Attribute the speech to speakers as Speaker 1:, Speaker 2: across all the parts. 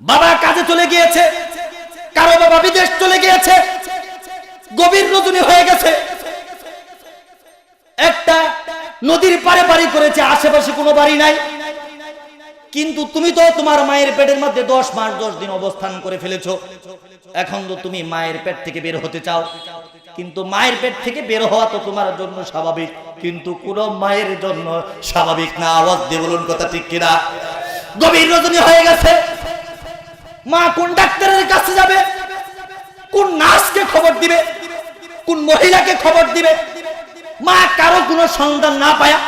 Speaker 1: বাবা কাজে চলে গিয়েছে, কারো বাবা বিদেশ চলে গিয়েছে, গভীর রজনী হয়ে গেছে, একটা নদীর পারে বাড়ি করেছে, আশেপাশে কোনো বাড়ি নাই। কিন্তু তুমি তো তোমার মায়ের পেটের মধ্যে 10 মাস 10 দিন অবস্থান করে ফেলেছো। এখন তো তুমি মায়ের পেট থেকে বের হতে চাও, কিন্তু মায়ের পেট থেকে বের হওয়া তো তোমার জন্য স্বাভাবিক, কিন্তু কোন মায়ের জন্য স্বাভাবিক না। আওয়াজ দিয়ে বলুন কথা ঠিক কিনা? গভীর রজনী হয়ে গেছে, মা কোন ডাক্তারের কাছে যাবে, কোন নার্সকে খবর দিবে, কোন মহিলাকে খবর দিবে? মা কারো কোনো সন্ধান না পায়া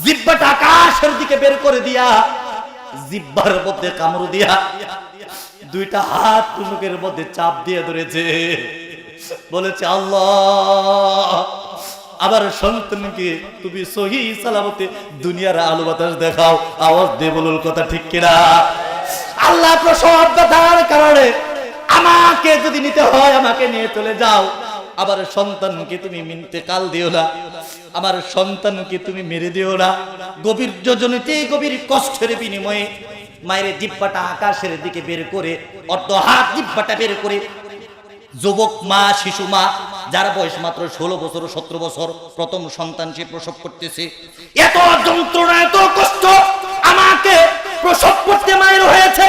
Speaker 1: জিহ্বাটা আকাশের দিকে বের করে দিয়া, জিহ্বার মধ্যে কামড় দিয়া, দুইটা হাত টুনুকের মধ্যে চাপ দিয়ে ধরেছে, বলেছে আল্লাহ আবার সন্তানকে তুমি সহি সালামতে দুনিয়ার আলো বাতাস দেখাও। আওয়াজ দিয়ে বলুন কথা ঠিক কিনা? আল্লাহ প্রসব ব্যথার কারণে আমাকে যদি নিতে হয় আমাকে নিয়ে চলে যাও, আবার সন্তানকে তুমি ইন্তেকাল দিও না, আমার সন্তানকে তুমি মেরে দিও না। গভীর যোজনীতে গভীর কষ্টের বিনিময়ে মায়ের জিহ্বাটা আকাশের দিকে বের করে, অর্ধ হাত জিহ্বাটা বের করে, যুবক মা, শিশু মা, যার বয়স মাত্র 16 বছর 17 বছর, প্রথম সন্তান সে প্রসব করতেছে। এত যন্ত্রণা, এত কষ্ট আমাকে প্রসব করতে মায়ের হয়েছে।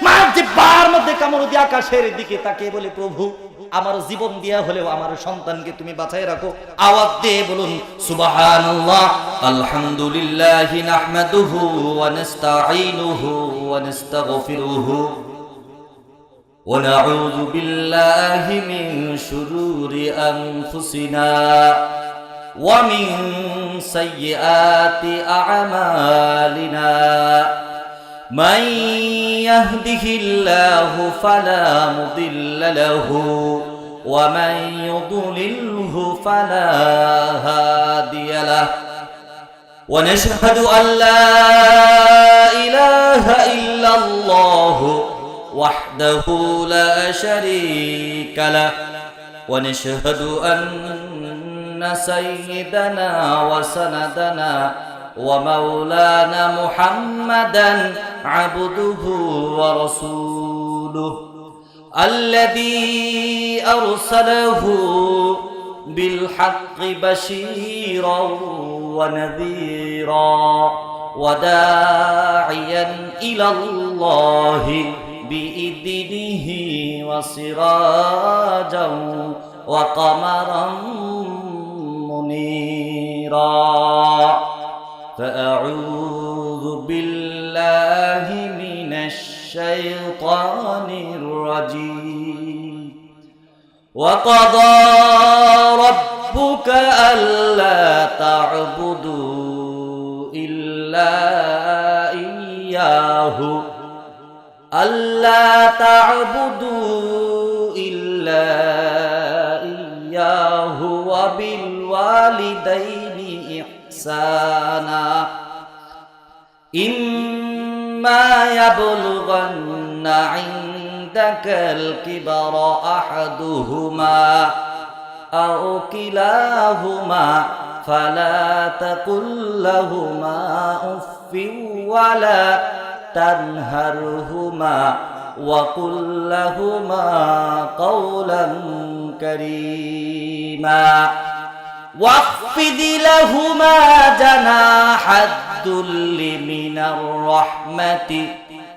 Speaker 1: মা জিহ্বার মধ্যে কামড় দিয়ে আকাশের দিকে তাকিয়ে বলে, প্রভু আমার জীবন দিয়া হলেও আমার সন্তানকে তুমি বাঁচায় রাখো। আওয়াজ দিয়ে বলুন সুবহানাল্লাহ। আলহামদুলিল্লাহ নাহমাদুহু ওয়া নাস্তাঈনুহু ওয়া নাস্তাগফিরুহু ওয়া নাউযু বিল্লাহি মিন শুরুরি আনফুসিনা ওয়া মিন সাইয়্যাতি আ'মালিনা। من يهده الله فلا مضل له ومن يضلله فلا هادي له ونشهد أن لا إله إلا الله وحده لا شريك له ونشهد أن سيدنا وسندنا ومولانا محمدا عبده ورسوله الذي أرسله بالحق بشيرا ونذيرا وداعيا إلى الله بإذنه وسراجا وقمرا منيرا فأعوذ بالله من الشيطان الرجيم وقضى ربك ألا تعبدوا إلا إياه ألا تعبدوا إلا إياه وبالوالدين إحسانا إما يبلغن عندك الكبر أحدهما أو كلاهما فلا تقل لهما أف ولا تنهرهما وقل لهما قولا كريما واخفض لهما جناح الذل من الرحمة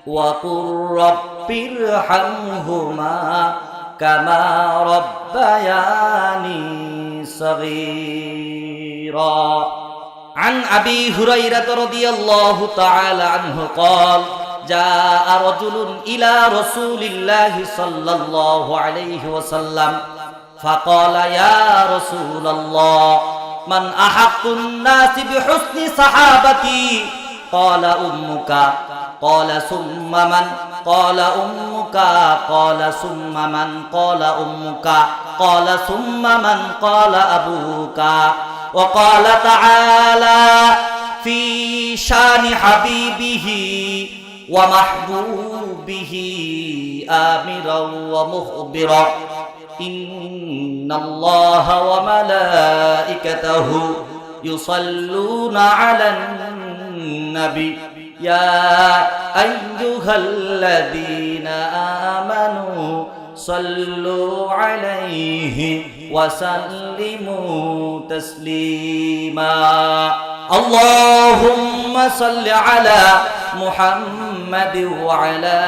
Speaker 1: وقل رب ارحمهما كما ربياني صغيرا عن أبي هريرة رضي الله تعالى عنه قال جاء رجل إلى رسول الله صلى الله عليه وسلم فقال يا رسول الله من أحق الناس بحسن صحابتي قال أمك قال ثم من قال أمك قال ثم من قال أمك قال ثم من قال أبوك وقال تعالى في شان حبيبه ومحبوبه آمرا ومخبرا إن الله وملائكته يصلون على النبي ইয়া আইয়ুহাল্লাযীনা আমানু সাল্লু আলাইহি ওয়া সাল্লিমু তাসলিমা আল্লাহুম্মা সাল্লি আলা মুহাম্মাদ ওয়া আলা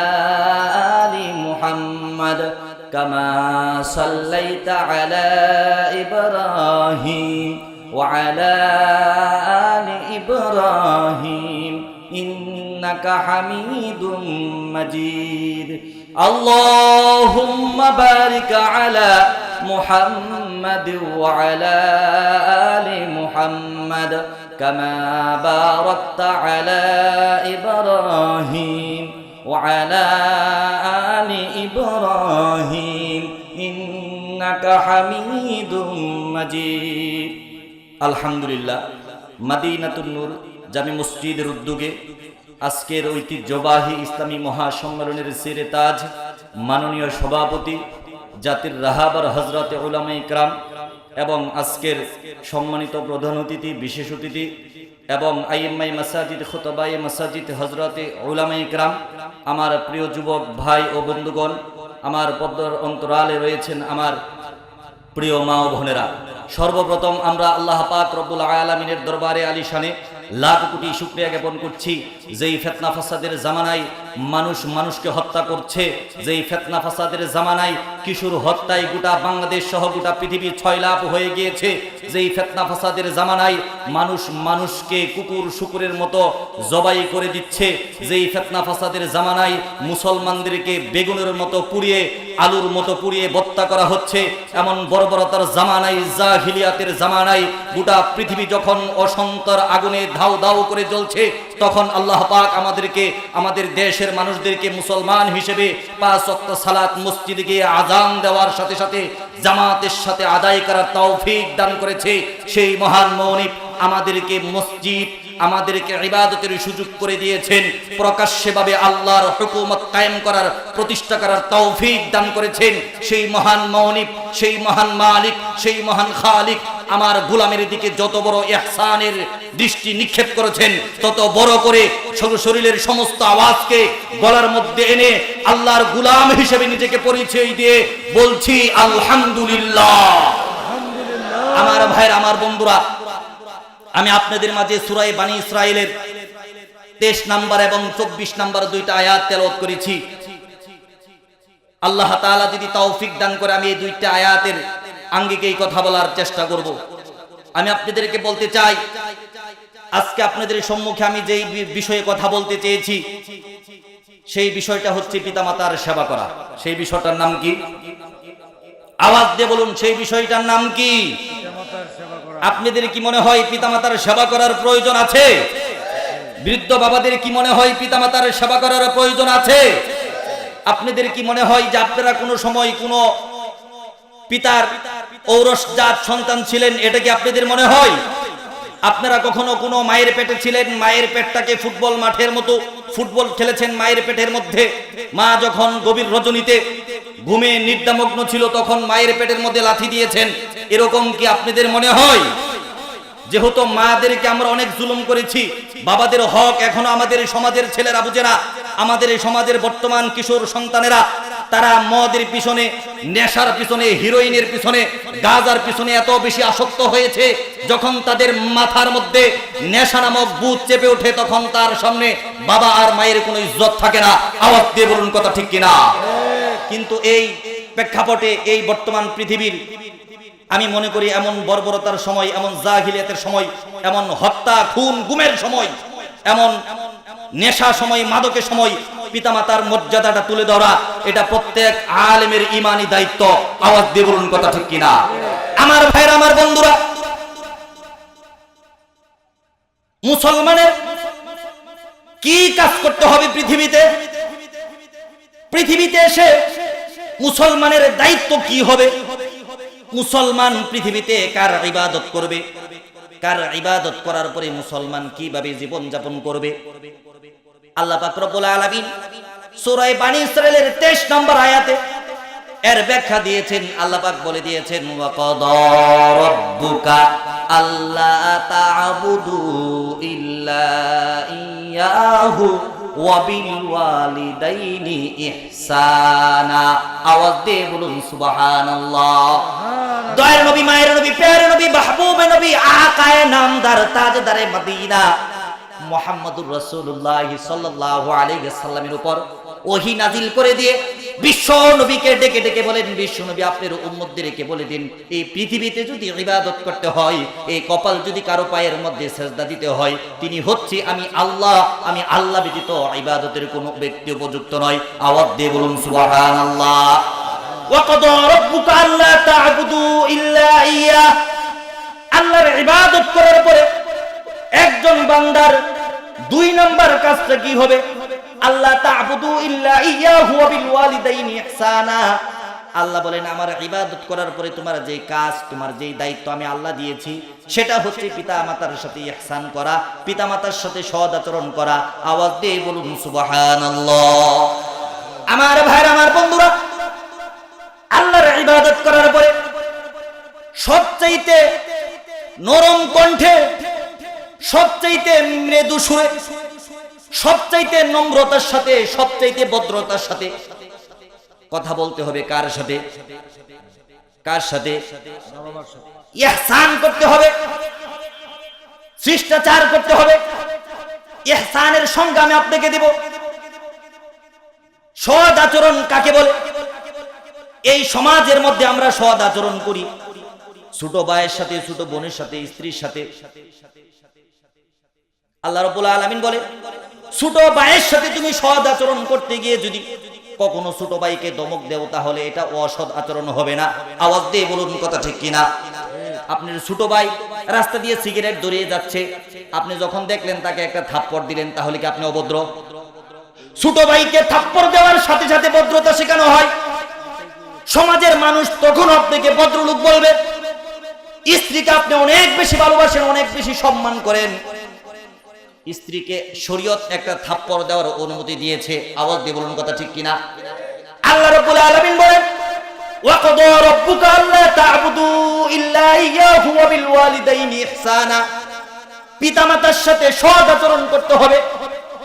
Speaker 1: আলি মুহাম্মাদ কামা সাল্লাইতা আলা ইব্রাহিম ওয়া আলা আলি ইব্রাহিম ইন্নাকা হামিদুম মাজিদ اللهم بارك على محمد وعلى آل محمد كما باركت على إبراهيم وعلى آل إبراهيم إنك حميد مجيد الحمد لله مدينة النور জামে মসজিদের উদ্যোগে আজকের ঐতিহ্যবাহী ইসলামী মহাসম্মেলনের সিরে তাজ মাননীয় সভাপতি জাতির রাহাবার হযরতে উলামায়ে ইকরাম এবং আজকের সম্মানিত প্রধান অতিথি বিশেষ অতিথি এবং আইম্মায়ে মাসাজিদ খুতবায়ে মাসাজিদ হযরতে উলামায়ে ইকরাম আমার প্রিয় যুবক ভাই ও বন্ধুগণ আমার পর্দার অন্তরালে রয়েছেন আমার প্রিয় মা ও বোনেরা সর্বপ্রথম আমরা আল্লাহ পাক রব্বুল আলামিনের দরবারে আলিশানে লাখ কোটি শুকরিয়া জ্ঞাপন করছি যেই ফিতনা ফাসাদের জামানায় মানুষ মানুষকে হত্যা করছে যেই ফিতনা ফাসাদের জামানায় কিশোর হত্যায় গোটা বাংলাদেশ সহ গোটা পৃথিবী ছয়লাভ হয়ে গিয়েছে যেই ফিতনা ফাসাদের জামানায় মানুষ মানুষকে কুকুর শুকুরের মতো জবাই করে দিচ্ছে যেই ফিতনা ফাসাদের জামানায় মুসলমানদেরকে বেগুনের মতো পুড়িয়ে আলুর মতো পুড়িয়ে হত্যা করা হচ্ছে এমন বর্বরতার জামানায় জাহিলিয়াতের জামানায় গোটা পৃথিবী যখন অসন্তর আগুনে ধাউ ধাউ করে জ্বলছে তখন আল্লাহ পাক আমাদেরকে আমাদের দেশের মানুষদেরকে মুসলমান হিসেবে 5 ওয়াক্ত সালাত মসজিদে গিয়ে আযান দেওয়ার সাথে সাথে জামাতের সাথে আদায় করার তৌফিক দান করেছে সেই মহান মনিব আমাদেরকে মসজিদ আমাদেরকে ইবাদতের সুযোগ করে দিয়েছেন প্রকাশ্যভাবে আল্লাহর হুকুমত কায়েম করার প্রতিষ্ঠা করার তৌফিক দান করেছেন সেই মহান মনিব সেই মহান মালিক সেই মহান খালিক আমার গোলামের দিকে যত বড় ইহসানের দৃষ্টি নিক্ষেপ করেছেন তত বড় করে শরীরের সমস্ত আওয়াজকে গলার মধ্যে এনে আল্লাহর গোলাম হিসেবে নিজেকে পরিচয় দিয়ে বলছি আলহামদুলিল্লাহ। আমার ভাইরা আমার বন্ধুরা আমি আপনাদের মাঝে সূরা বানী ইসরাঈলের 23 নম্বর এবং 24 নম্বর দুইটা আয়াত তেলাওয়াত করেছি আল্লাহ তাআলা যদি তৌফিক দান করে আমি এই দুইটা আয়াতের আঙ্গিকে এই কথা বলার চেষ্টা করব আমি আপনাদেরকে বলতে চাই আজকে আপনাদের সম্মুখে আমি যেই বিষয়ে কথা বলতে চেয়েছি সেই বিষয়টা হচ্ছে পিতামাতার সেবা করা সেই বিষয়টার নাম কি আওয়াজ দিয়ে বলুন সেই বিষয়টার নাম কি আপনাদের কি মনে হয় পিতামাতার সেবা করার প্রয়োজন আছে বৃদ্ধ বাবাদের কি মনে হয় পিতামাতার সেবা করার প্রয়োজন আছে আপনাদের কি মনে হয় যে আপনারা কোনো সময় কোনো পিতার ঔরসজাত সন্তান ছিলেন এটা কি আপনাদের মনে হয় আপনারা কখনো কোনো মায়ের পেটে ছিলেন মায়ের পেটটাকে ফুটবল মাঠের মতো ফুটবল খেলেছেন মায়ের পেটের মধ্যে মা যখন গভীর রজনীতে ঘুমে নিদ্রামগ্ন ছিল তখন মায়ের পেটের মধ্যে লাথি দিয়েছেন এরকম কি আপনাদের মনে হয় যেহেতু মাদেরকে আমরা অনেক জুলুম করেছি বাবাদের হক এখনো আমাদের সমাজের ছেলেরা বুঝে না আমাদের এই সমাজের বর্তমান কিশোর সন্তানেরা তারা মদের পিছনে নেশার পিছনে হিরোইনের পিছনে গাঁজার পিছনে এত বেশি আসক্ত হয়েছে যখন তাদের মাথার মধ্যে নেশা নামক ভূত চেপে ওঠে তখন তার সামনে বাবা আর মায়ের কোনো ইজ্জত থাকে না আওয়াজ দিয়ে বলুন কথা ঠিক কিনা কিন্তু এই প্রেক্ষাপটে এই বর্তমান পৃথিবীর আমি মনে করি এমন বর্বরতার সময় এমন জাহিলিয়াতের সময় এমন হত্যা খুন গুমের সময় এমন নেশা সময় মাদকের সময় পিতামাতার মর্যাদাটা তুলে ধরা এটা প্রত্যেক আলেমের ঈমানি দায়িত্ব আওয়াজ দিয়ে বলুন কথা ঠিক কিনা আমার ভাইরা আমার বন্ধুরা মুসলমানের কি কাজ করতে হবে পৃথিবীতে এসে মুসলমানের দায়িত্ব কি হবে মুসলমান পৃথিবীতে কার ইবাদত করবে কার ইবাদত করার পরে মুসলমান কিভাবে জীবন যাপন করবে আল্লাহ পাক রব্বুল আলামিন সূরা বানী ইসরাঈলের 23 নম্বর আয়াতে এর ব্যাখ্যা দিয়েছেন আল্লাহ পাক বলে দিয়েছেন ওয়া কাদা রাব্বুকা আল্লা তা'বুদু ইল্লা ইয়াহু ওয়া বিল ওয়ালিদাইনি ইহসানা। আওয়াজ দিয়ে বলুন সুবহানাল্লাহ। দয়ার নবী, মায়ের নবী, প্যারে নবী, মাহবুবে নবী, আকায়ে নামদার, তাজদারে মদিনা মুহাম্মদুর রাসূলুল্লাহ সাল্লাল্লাহু আলাইহি ওয়াসাল্লামের উপর ওহী নাজিল করে দিয়ে বিশ্ব নবীকে ডেকে ডেকে বলেন, বিশ্ব নবী আপনার উম্মতদেরকে বলে দিন, এই পৃথিবীতে যদি ইবাদত করতে হয়, এই কপাল যদি কারো পায়ের মধ্যে সিজদা দিতে হয়, তিনি হচ্ছে আমি আল্লাহ। আমি আল্লাহ ব্যতীত ইবাদতের কোনো ব্যক্তি উপযুক্ত নয়। আওয়াজ দিয়ে বলুন সুবহানাল্লাহ। ওয়া ক্বাদা রাব্বুকা আল্লা তা'বুদু ইল্লা ইয়া। আল্লাহর ইবাদত করার পরে একজন বান্দার 2 নাম্বার কাজটা কি হবে? আল্লাহ তা'বুদু ইল্লা ইয়াহু ওয়া বিল ওয়ালিদাইনি ইহসানা। আল্লাহ বলেন আমার ইবাদত করার পরে তোমার যে কাজ, তোমার যে দায়িত্ব আমি আল্লাহ দিয়েছি, সেটা হচ্ছে পিতা মাতার সাথে ইহসান করা, পিতা মাতার সাথে সৎ আচরণ করা। আওয়াজ দিয়ে বলুন সুবহানাল্লাহ। আমার ভাইরা, আমার বন্ধুরা, আল্লাহর ইবাদত করার পরে সবচাইতে নরম কণ্ঠে, সবচাইতে মৃদু সুরে, সবচাইতে নম্রতার সাথে, সবচাইতে ভদ্রতার সাথে কথা বলতে হবে। কার সাথে? কার সাথে? ইহসান করতে হবে, শিষ্টাচার করতে হবে। ইহসানের সংজ্ঞা আমি আপনাকে দেব। সৎ আচরণ কাকে বলে? এই সমাজের মধ্যে আমরা সৎ আচরণ করি ছোট ভাইয়ের সাথে, ছোট বোনের সাথে, স্ত্রীর সাথে। আল্লাহ রাব্বুল আলামিন বলে, ছোট ভাইয়ের সাথে তুমি সৎ আচরণ করতে গিয়ে যদি কখনো ছোট ভাইকে ধমক দেও, তাহলে এটা অসৎ আচরণ হবে না। আওয়াজ দিয়ে বলুন কথা ঠিক কিনা? আপনার ছোট ভাই রাস্তা দিয়ে সিগারেট ধরিয়ে যাচ্ছে, আপনি যখন দেখলেন তাকে একটা থাপ্পড় দিলেন, তাহলে কি আপনি অভদ্র? ছোট ভাইকে থাপ্পড় দেওয়ার সাথে সাথে ভদ্রতা শেখানো হয়। সমাজের মানুষ তখন আপনাকে ভদ্রলোক বলবে। স্ত্রীকে আপনি অনেক বেশি ভালোবাসেন, অনেক বেশি সম্মান করেন, স্ত্রীকে শরীয়ত একটা থাপ্পড় দেওয়ার অনুমতি দিয়েছে। আওয়াজ দিয়ে বলুন কথা ঠিক কিনা? আল্লাহ রাব্বুল আলামিন বলেন, ওয়া ক্বাদা রাব্বুকা আল্লা তা'বুদু ইল্লা ইয়াহু ওয়া বিল ওয়ালিদাইনি ইহসানা। পিতামাতার সাথে সৎ আচরণ করতে হবে,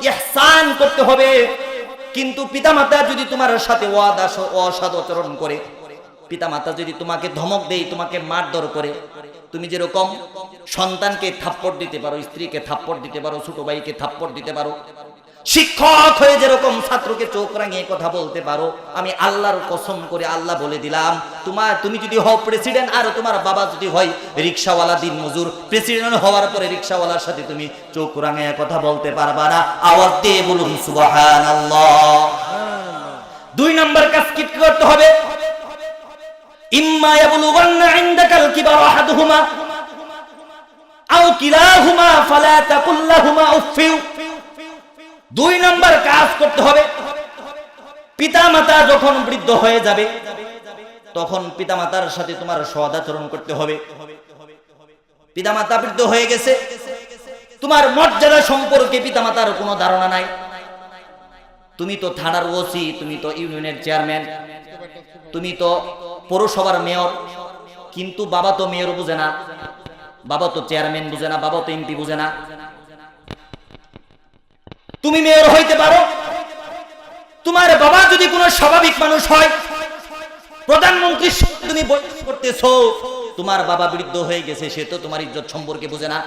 Speaker 1: ইহসান করতে হবে। কিন্তু পিতামাতা যদি তোমার সাথে অসৎ আচরণ করে, পিতামাতা যদি তোমাকে ধমক দেয়, তোমাকে মারধর করে, তুমি যেরকম সন্তানকে থাপ্পড় দিতে পারো, স্ত্রীকে থাপ্পড় দিতে পারো, ছোট ভাইকে থাপ্পড় দিতে পারো, শিক্ষক হয়ে যেরকম ছাত্রকে চোখ রাঙিয়ে কথা বলতে পারো, আমি আল্লাহর কসম করে আল্লাহ বলে দিলাম, তুমি যদি হও প্রেসিডেন্ট আর তোমার বাবা যদি হয় রিকশাওয়ালা দিন মজুর, প্রেসিডেন্ট হওয়ার পরে রিকশাওয়ালার সাথে তুমি চোখ রাঙিয়ে কথা বলতে পারবা না। আওয়াজ দিয়ে বলুন সুবহানাল্লাহ। 2 নাম্বার কাজ কি করতে হবে? ইম্মা ইয়াবলুগান্না ইনদাকাল কিবারা আহাদুহুমা আও কিলাহুমা ফালা তাকুল লাহুমা উফফিউ। 2 নাম্বার কাজ করতে হবে, পিতামাতা যখন বৃদ্ধ হয়ে যাবে, তখন পিতামাতার সাথে তোমার সৎ আচরণ করতে হবে। পিতামাতা বৃদ্ধ হয়ে গেছে, তোমার মর্যাদা সম্পর্কে পিতামাতার কোনো ধারণা নাই। তুমি তো থানার ওসি, তুমি তো ইউনিয়নের চেয়ারম্যান, তুমি তো পৌরসভার মেয়র, কিন্তু বাবা তো মেয়র বুঝে না, বাবা তো চেয়ারম্যান বুঝে না, বাবা তো এমপি বুঝে না। তুমি মেয়র হইতে পারো, তোমার বাবা যদি কোনো স্বাভাবিক মানুষ হয়, প্রধানমন্ত্রীর সাথে তুমি বৈঠক করতেছো, তোমার বাবা বৃদ্ধ হয়ে গেছে, সে তো তোমার ইজ্জত সম্পর্কে বুঝে না।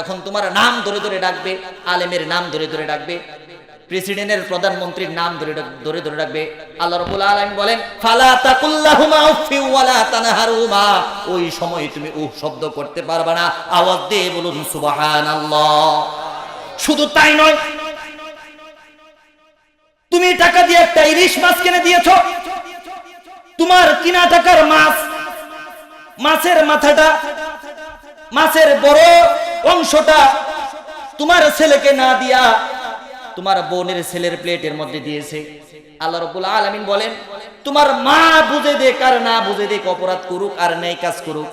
Speaker 1: এখন তোমার নাম ধরে ধরে ডাকবে, আলেমের নাম ধরে ধরে ডাকবে, প্রেসিডেন্টের, প্রধানমন্ত্রীর নাম ধরে ধরে রাখবে। আল্লাহ রাব্বুল আলামিন বলেন, ফালা তাকুল লাহুমা উফফিউ ওয়ালা তানহারুমা। ওই সময় তুমি উফ শব্দ করতে পারবে না। আওয়াজ দিয়ে বলুন সুবহানাল্লাহ। শুধু তাই নয়, তুমি টাকা দিয়ে একটা ইলিশ মাছ কিনে দিয়েছো, তোমার কিনা টাকার মাছ, মাছের মাথাটা, মাছের বড় অংশটা তোমার ছেলেকে না দিয়া তোমার বোনের ছেলের প্লেটের মধ্যে দিয়েছে। আল্লাহ রাব্বুল আলামিন বলেন, তোমার মা বুঝে দেখ আর না বুঝে দেখ, অপরাধ করুক আর নেই কাজ করুক,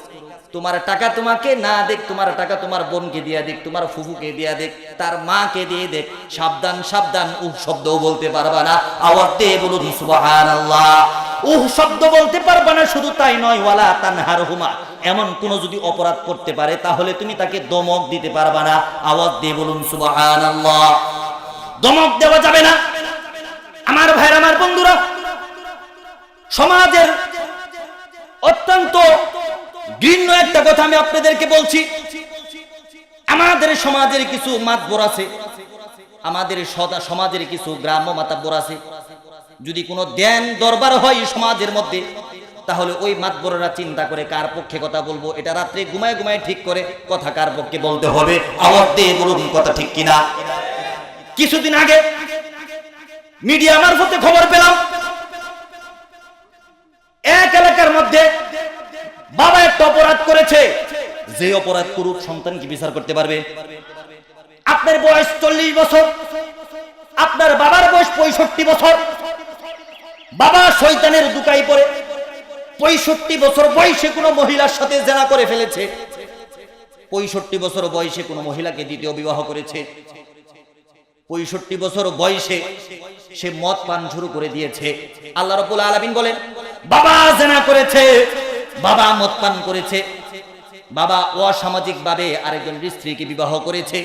Speaker 1: তোমার টাকা তোমাকে না দেখ, তোমার টাকা তোমার বোনকে দিয়া দেখ, তোমার ফুফুকে দিয়া দেখ, তার মাকে দিয়ে দেখ, সাবধান সাবধান উফ শব্দও বলতে পারবা না। আওয়াজ দিয়ে বলুন সুবহানাল্লাহ। শব্দ বলতে পারবে না, শুধু তাই নয় ওয়ালা তানহারহুমা, এমন কোন যদি অপরাধ করতে পারে তাহলে তুমি তাকে দমক দিতে পারবে না। আওয়াজ দিয়ে বলুন সুবহানাল্লাহ। দমক দেওয়া যাবে না। আমার ভাইরা, আমার বন্ধুরা, সমাজের অত্যন্ত ঘৃণ্য একটা কথা আমি আপনাদেরকে বলছি। আমাদের সমাজের কিছু মাতবর আছে, আমাদের সমাজের কিছু গ্রাম্য মাতাব্বর আছে, যদি কোনো ধ্যান দরবার হয় সমাজের মধ্যে, তাহলে ওই মাতবরেরা চিন্তা করে কার পক্ষে কথা বলবো, এটা রাত্রে ঘুমায় ঘুমায় ঠিক করে কথা কার পক্ষে বলতে হবে। আওয়াজ দিয়ে বলুন কথা ঠিক কিনা। কিছুদিন আগে মিডিয়া মারফতে খবর পেলাম, এক এলাকার মধ্যে বাবা একটা অপরাধ করেছে। যে অপরাধ করুক সন্তান কি বিচার করতে পারবে? আপনার বয়স 40 বছর, আপনার বাবার বয়স 65 বছর, বাবা শয়তানের দুকাই পড়ে 65 বছর বয়সে কোনো মহিলার সাথে জেনা করে ফেলেছে। 65 বছর বয়সে কোনো মহিলাকে দ্বিতীয় বিবাহ করেছে। 65 বছর বয়সে সে মদ পান শুরু করে দিয়েছে। আল্লাহ রাব্বুল আলামিন বলেন, বাবা জেনা করেছে, বাবা মদ পান করেছে, বাবা অসামাজিক ভাবে আরেকজন স্ত্রীকে বিবাহ করেছে,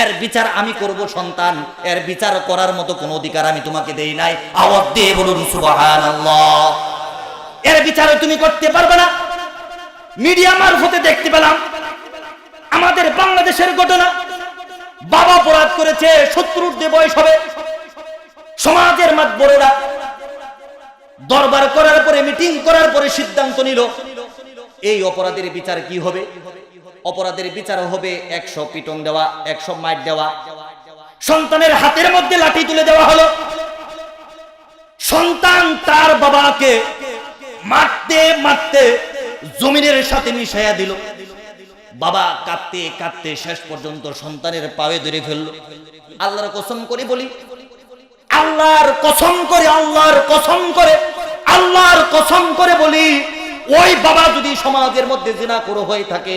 Speaker 1: এর বিচার আমি করব সন্তান, এর বিচার করার মতো কোনো অধিকার আমি তোমাকে দেই নাই। আওয়াজ দিয়ে বলুন সুবহানাল্লাহ। এর বিচার তুমি করতে পারবে না। মিডিয়া মারফতে দেখতে পেলাম আমাদের বাংলাদেশের ঘটনা, বাবা অপরাধ করেছে, 70 বয়স হবে, সমাজের মাতবরেরা দরবার করার পরে, মিটিং করার পরে সিদ্ধান্ত নিল এই অপরাধের বিচার কি হবে। অপরাধের বিচার হবে 100 পিটন দেওয়া, 100 মাইট দেওয়া। সন্তানের হাতের মধ্যে লাঠি তুলে দেওয়া হলো। সন্তান তার বাবাকে মারতে মারতে জমিনের সাথে মিশাইয়া দিল। বাবা কাঁদতে কাঁদতে শেষ পর্যন্ত সন্তানের পায়ে ধরে ফেললো। আল্লাহর কসম করে বলি, আল্লাহর কসম করে, আল্লাহর কসম করে, আল্লাহর কসম করে বলি, ওই বাবা যদি সমাজের মধ্যে জিনা করে হয়ে থাকে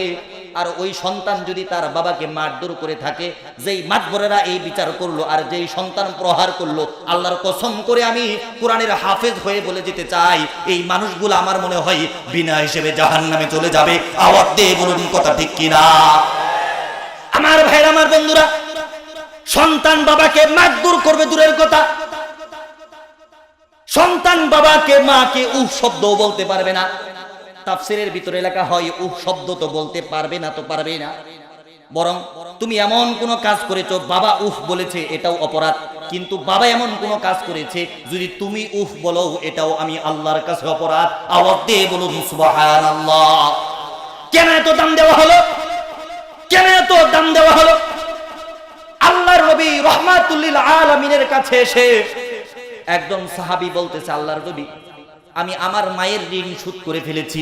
Speaker 1: আর ওই সন্তান যদি তার বাবাকে মারধর করে থাকে, যেই মাতবরেরা এই বিচার করলো আর যেই সন্তান প্রহার করলো, আল্লাহর কসম করে আমি কোরআনের হাফেজ হয়ে বলে যেতে চাই, এই মানুষগুলো আমার মনে হয় বিনা হিসেবে জাহান্নামে চলে যাবে। আওয়াজ দিয়ে বলুন কথা ঠিক কিনা। আমার ভাইরা, আমার বন্ধুরা, সন্তান বাবাকে মারধর করবে দূরের কথা, সন্তান বাবাকে মাকে উফ শব্দ বলতে পারবে না। তাফসীরের ভিতরে লেখা হয় উফ শব্দ তো বলতে পারবে না, তো পারবে না, বরং তুমি এমন কোন কাজ করেছো বাবা উফ বলেছে এটাও অপরাধ, কিন্তু বাবা এমন কোন কাজ করেছে যদি তুমি উফ বলো এটাও আমি আল্লাহর কাছে অপরাধ। আওয়াজ দিয়ে বলুন সুবহানাল্লাহ। কেন এত দাম দেওয়া হলো? কেন এত দাম দেওয়া হলো? আল্লাহর নবী রাহমাতুল লিল আলামিনের কাছে এসে একজন সাহাবী বলতেছে, আল্লাহর নবী, আমি আমার মায়ের ঋণ শোধ করে ফেলেছি।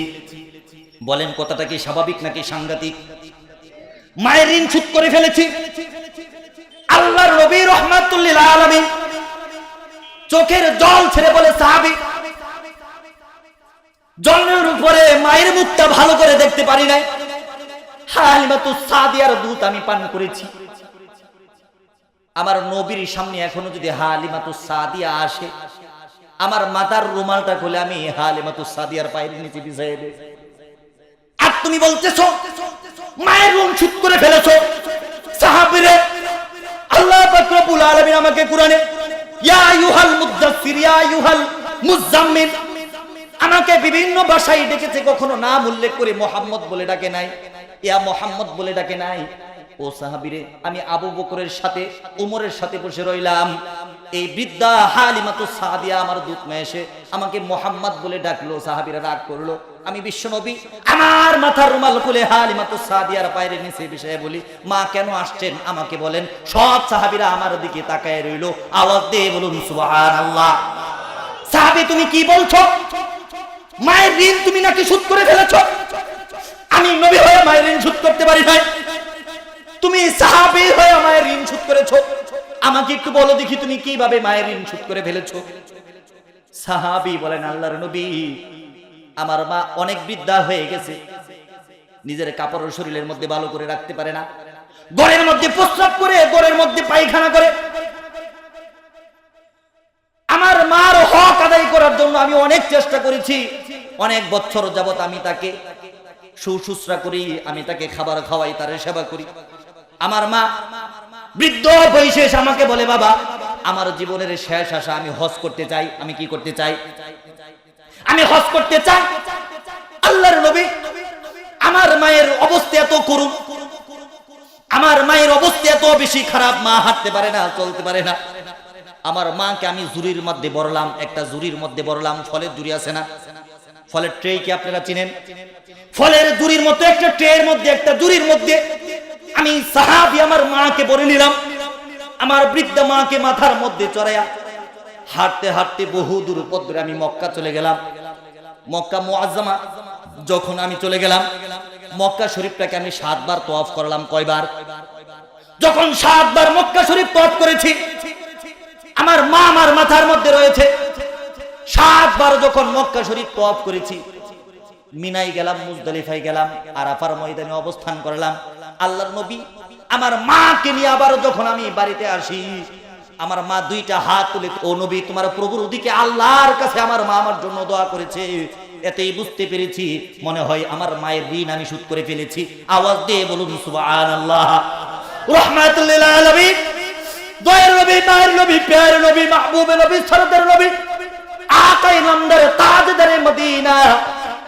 Speaker 1: বলেন কথাটা কি স্বাভাবিক নাকি সাংঘাতিক? মায়ের ঋণ শোধ করে ফেলেছি। আল্লাহর নবী রাহমাতুল লিল আলামিন চোখের জল ছেড়ে বলে, সাহাবী, জলের উপরে মায়ের মুখটা ভালো করে দেখতে পারি নাই, হালিমাতুস সাদিয়ার দুধ আমি পান করেছি। আমার নবীর সামনে এখনো যদি হালিমাতুস সাদিয়া আসে, আমার মাথার রুমালটা খুলে আমি হালিমাতুস সাদিয়ার পায়ের নিচে বিছিয়ে দেব। আর তুমি বলতেছো মায়ের ঋণ শোধ করে ফেলেছো। সাহাবীরে, আল্লাহ পাক রব্বুল আলামিন আমাকে কোরআনে ইয়া আইয়ুহাল মুদ্দাসসির, ইয়া আইয়ুহাল মুযাম্মিল, আমাকে বিভিন্ন ভাষায় ডেকেছে, কখনো নাম উল্লেখ করে মুহাম্মদ বলে ডাকে নাই, ইয়া মুহাম্মদ বলে ডাকে নাই। ও সাহাবীরে, আমি আবু বকরের সাথে উমরের সাথে বসে রইলাম, এই বৃদ্ধা হালিমাতুস সাদিয়া আমার দুধ নিয়ে এসে আমাকে মুহাম্মদ বলে ডাকলো। সাহাবীরা রাগ করলো। আমি বিশ্বনবী আমার মাথার রুমাল খুলে হালিমাতুস সাদিয়ার পায়ের নিচে বিষয়ে বলি, মা কেন আসছেন আমাকে বলেন। সব সাহাবীরা আমার দিকে তাকায় রইলো। আওয়াজ দিয়ে বলুন সুবহানাল্লাহ। সাহাবী, তুমি কি বলছো? মায়ের ঋণ তুমি নাকি শোধ করে ফেলেছো? আমি নবী হয়ে মায়ের ঋণ শোধ করতে পারি নাই, তুমি সাহাবী হয়ে মায়ের ঋণ শোধ করেছো। আমাকে একটু বলো দেখি তুমি কিভাবে মায়ের ঋণ শোধ করে ফেলেছো। সাহাবী বলেন, আল্লাহর নবী, আমার মা অনেক বৃদ্ধা হয়ে গেছে, নিজের কাপড় শরীরের মধ্যে ভালো করে রাখতে পারে না, ঘরের মধ্যে প্রস্রাব করে, ঘরের মধ্যে পায়খানা করে। আমার মার হক আদায় করার জন্য আমি অনেক চেষ্টা করেছি, অনেক বছর যাবত আমি তাকে শুশ্রূষা করি, আমি তাকে খাবার খাওয়াই, তার সেবা করি। আমার মা বৃদ্ধ বয়সে আমাকে বলে, বাবা আমার জীবনের শেষ আশা, আমি হজ করতে চাই। আমি কি করতে চাই? আমি হজ করতে চাই। আল্লাহর নবী, আমার মায়ের অবস্থা এত করুণ, আমার মায়ের অবস্থা এত বেশি খারাপ, মা হাঁটতে পারে না, চলতে পারে না। আমার মাকে আমি জুরির মধ্যে বড়লাম, একটা জুরির মধ্যে বড়লাম। ফলের জুরি আছে না, ফলের ট্রে কি আপনারা চিনেন? ফলের জুরির মতো একটা ট্রের মধ্যে, একটা জুরির মধ্যে আমি সাহাবী আমার মাকে বলে নিলাম। আমার বৃদ্ধা মাকে মাথার মধ্যে চড়াইয়া হাঁটতে হাঁটতে বহু দূর পথ ধরে আমি মক্কা চলে গেলাম। মক্কা মুআজ্জামা যখন আমি চলে গেলাম, মক্কা শরীফটাকে আমি 7 বার তওয়াফ করলাম। কয়বার? যখন 7 বার মক্কা শরীফ তওয়াফ করেছি, আমার মা আমার মাথার মধ্যে রয়েছে। 7 বার যখন মক্কা শরীফ তওয়াফ করেছি, মিনায় গেলাম, মুজদালিফায় গেলাম, আরাফার ময়দানে অবস্থান করলাম। আল্লাহর নবী আমার মাকে নিয়ে আবার যখন আমি বাড়িতে আসি, আমার মা 2টা হাত তুলে, ও নবী তোমার প্রভুর ওদিকে আল্লাহর কাছে আমার মা আমার জন্য দোয়া করেছে। এতেই বুঝতে পেরেছি মনে হয় আমার মায়ের ঋণ আমি শোধ করে ফেলেছি। আওয়াজ দিয়ে বলুন সুবহানাল্লাহ। রাহমাতুল লিল আলামিন, দয়ার নবী, মায়ের নবী, প্যার নবী, মাহবুব নবী, সরদার নবী, আকাই নামদার তাজদারে মদিনা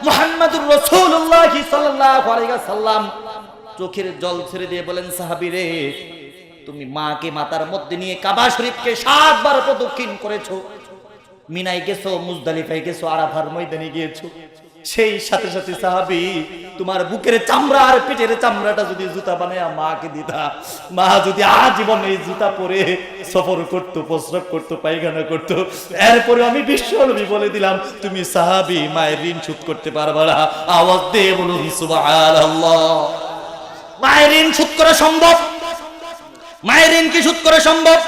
Speaker 1: মুহাম্মদুর রাসূলুল্লাহ সাল্লাল্লাহু আলাইহি ওয়াসাল্লাম চোখের জল ছেড়ে দিয়ে বলেন, সাহাবীরে তুমি মাকে মাথার মধ্যে নিয়ে কাবা শরীফকে 7 বার প্রদক্ষিণ করেছো, মিনায় গেছো, মুজদালিফায় গেছো, আরাফার ময়দানে গিয়েছো। সেই সাথে সাথে সাহাবী তোমার বুকের চামড়া আর পেটের চামড়াটা যদি জুতা বানায় মাকে দিতা, মা যদি আজীবন এই জুতা পরে সফর করতো, প্রস্রাব করতো, পায়খানা করতো, এরপরে আমি বিশ্ব নবী বলে দিলাম তুমি সাহাবী, মায়ের ঋণ শোধ করতে পারবা না। আওয়াজ দিয়ে বলুন সুবহানাল্লাহ। মায়ের ঋণ শোধ করা সম্ভব? মায়ের ঋণ কি শোধ করা সম্ভব?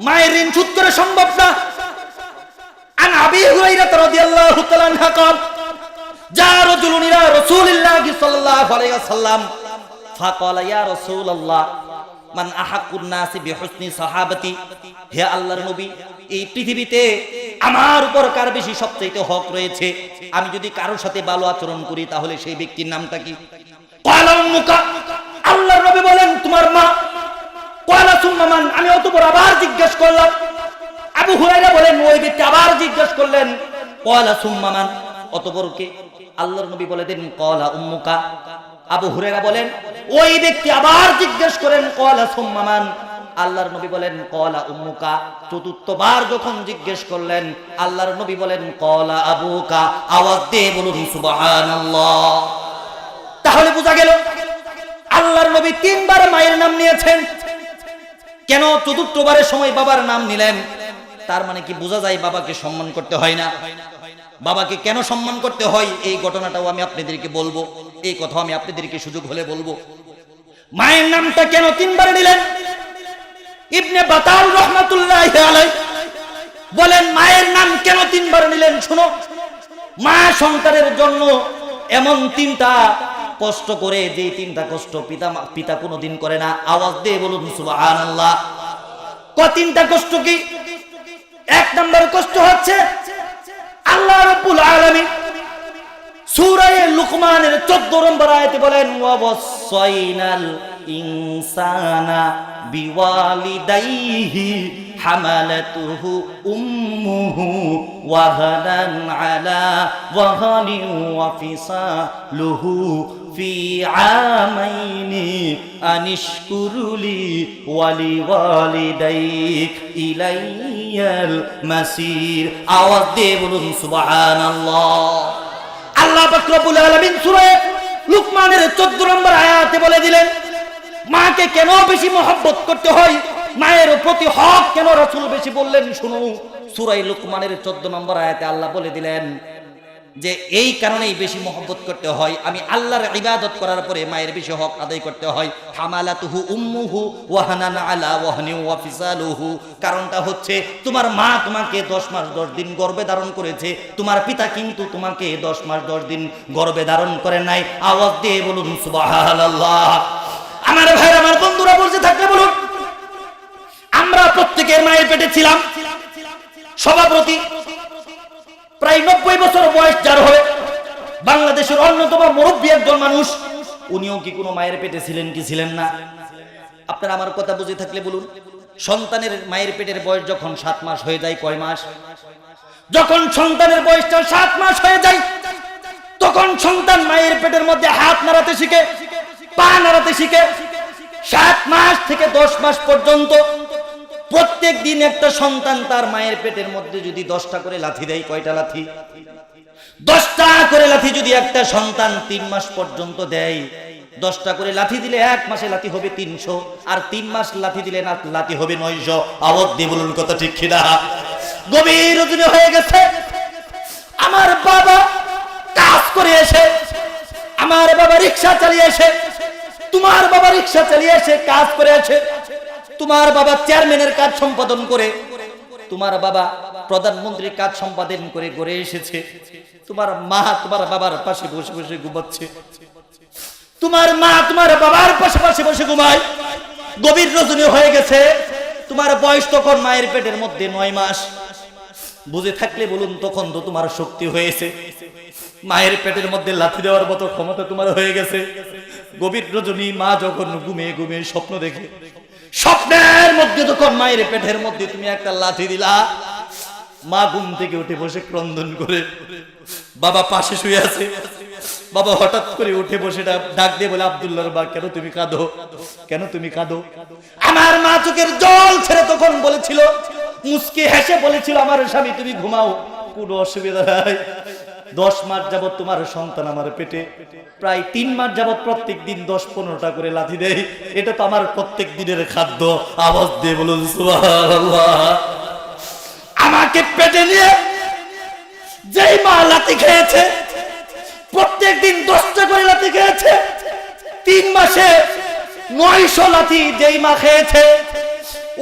Speaker 1: মায়ের ঋণ শোধ করা সম্ভব না। আন আবি হুরায়রা রাদিয়াল্লাহু তাআলা আনহু قال جاء رجل الى رسول الله صلى الله عليه وسلم فقال يا رسول الله من احق الناس بحسن صحابتي। হে আল্লাহর নবী, এই পৃথিবীতে আমার উপর কার বেশি সবচেয়ে হক রয়েছে? আমি যদি কারোর সাথে ভালো আচরণ করি তাহলে সেই ব্যক্তির নামটা কি? قال امك। আল্লাহর নবী বলেন তোমার মা। قال ثم من। আমি অতঃপর আবার জিজ্ঞেস করলাম। আবু হুরায়রা বলেন ওই ব্যক্তি আবার জিজ্ঞেস করলেন قال ثم من। অতঃপর কে? আল্লাহর নবী বলে দেন قال امك। আবু হুরায়রা বলেন ওই ব্যক্তি আবার জিজ্ঞেস করেন قال ثم من। আল্লাহর নবী বলেন قال امك। চতুর্থবার যখন জিজ্ঞেস করলেন আল্লাহর নবী বলেন قال ابوك। আওয়াজ দিয়ে বলুন সুবহানাল্লাহ। তাহলে বোঝা গেল আল্লাহর নবী 3 বার মায়ের নাম নিয়েছেন। কেন চতুর্থবারের সময় বাবার নাম নিলেন? তার মানে কি বোঝা যায় বাবাকে সম্মান করতে হয় না? বাবাকে কেন সম্মান করতে হয় এই ঘটনাটাও আমি আপনাদেরকে বলবো, এই কথা আমি আপনাদেরকে সুযোগ হলে বলবো। মায়ের নামটা কেন 3 বার নিলেন? ইবনে বাতাল রাহমাতুল্লাহি আলাইহি বলেন মায়ের নাম কেন 3 বার নিলেন শুনো। মা সন্তানের জন্য এমন 3টা কষ্ট করে, যে 3টা কষ্ট পিতা কোনোদিন করে না। আওয়াজ দিয়ে বলুন সুবহানাল্লাহ। 3টা কষ্ট কি? 1 নম্বর কষ্ট হচ্ছে আল্লাহ রাব্বুল আলামিন সূরা লুকমানের 14 নম্বর আয়াতে বলেন ওয়াসাইনাল ইনসানা বিওয়ালিদাইহি হামালাতুহু উম্মুহু ওয়াহানান আলা ওয়াহানিন ওয়া ফিসালুহু ফি আমাইনি আনিশকুরুলি ওয়ালিওয়ালিদাইক ইলাইয়াল মাসির। আওয়াজ দিয়ে বলুন সুবহানাল্লাহ। আল্লাহ পাক রব্বুল আলামিন সূরা লুকমানের 14 নম্বর আয়াতে বলে দিলেন মাকে কেন বেশি মহব্বত করতে হয়, মায়ের প্রতি হক কেন রাসূল বেশি বললেন শুনো। সূরা লুকমানের 14 নম্বর আয়াতে আল্লাহ বলে দিলেন যে এই কারণেই বেশি মহব্বত করতে হয়, আমি আল্লাহর ইবাদত করার পরে মায়ের বেশি হক আদায় করতে হয়। হামালাতুহু উম্মুহু ওয়াহানান আলা ওয়াহনি ওয়া ফিসালুহু। কারণটা হচ্ছে তোমার মা তোমাকে 10 মাস 10 দিন গর্ভে ধারণ করেছে, তোমার পিতা কিন্তু তোমাকে 10 মাস 10 দিন গর্ভে ধারণ করে নাই। আওয়াজ দিয়ে বলুন সুবহানাল্লাহ। আমার ভাই, আমার বন্ধুরা বলতে থাকলে বলুন, আমরা প্রত্যেকের মায়ের পেটে ছিলাম। সভাপতি প্রায় 90 বছর বয়স যার হবে, বাংলাদেশের অন্যতম মুরব্বী একজন মানুষ, উনিও কি কোনো মায়ের পেটে ছিলেন কি ছিলেন না? আপনারা আমার কথা বুঝে থাকলে বলুন, সন্তানের মায়ের পেটের বয়স যখন 7 মাস হয়ে যায়, কয় মাস? যখন সন্তানের বয়সটা 7 মাস হয়ে যায়, তখন সন্তান মায়ের পেটের মধ্যে হাত নাড়াতে শিখে, পা নাড়াতে শিখে। 7 মাস থেকে 10 মাস পর্যন্ত প্রত্যেক দিন একটা সন্তান তার মায়ের পেটের মধ্যে যদি 10টা করে লাথি দেয়, কয়টা লাথি? 10টা করে লাথি যদি একটা সন্তান 3 মাস পর্যন্ত দেয়, 10টা করে লাথি দিলে 1 মাসে লাথি হবে 300, আর 3 মাস লাথি দিলে না লাথি হবে 900। আওয়াজ দিয়ে বলুন কথা ঠিক কিনা? গভীর রজনী হয়ে গেছে, আমার বাবা কাজ করে এসে, আমার বাবা রিকশা চালিয়ে এসে, তোমার বাবা রিকশা চালিয়ে এসে কাজ করে আছে, তোমার বাবা চেয়ারম্যানের কাজ সম্পাদন করে, তোমার বাবা প্রধানমন্ত্রীর কাজ সম্পাদন করে ঘরে এসেছে, তোমার মা তোমার বাবার পাশে বসে বসে ঘুমাচ্ছে, তোমার মা তোমার বাবার পাশে পাশে বসে ঘুমায়। গভীর রজনী হয়ে গেছে, তোমার বয়স তখন মায়ের পেটের মধ্যে 9 মাস। বুঝে থাকলে বলুন, তখন তো তোমার শক্তি হয়েছে, মায়ের পেটের মধ্যে লাথি দেওয়ার মতো ক্ষমতা তোমার হয়ে গেছে। গভীর রজনী মা যখন ঘুমিয়ে ঘুমিয়ে স্বপ্ন দেখে, স্বপ্নের মধ্যে তখন মায়ের পেটের মধ্যে তুমি একটা লাথি দিলা, মা ঘুম থেকে উঠে বসে ক্রন্দন করে, বাবা পাশে শুয়ে আছে, বাবা হঠাৎ করে উঠে বসে ডাক দিয়ে বলে, আব্দুল্লাহর মা, কেন তুমি কাঁদো? কেন তুমি কাঁদো? আমার মা চোখের জল ছেড়ে তখন বলেছিল, মুস্কি হেসে বলেছিল, আমার স্বামী তুমি ঘুমাও, কোনো অসুবিধা নাই। 10 মাস যাবত তোমার সন্তান আমার পেটে, প্রায় 3 মাস যাবত প্রত্যেক দিন 10-15টা করে লাথি দেয়, এটা তো আমার প্রত্যেক দিনের খাদ্য। আওয়াজ দিয়ে বলুন সুবহানাল্লাহ। আমাকে পেটে নিয়ে যেই মা লাথি খেয়েছে, প্রত্যেক দিন 10টা করে লাথি খেয়েছে, 3 মাসে 900 লাথি যেই মা খেয়েছে,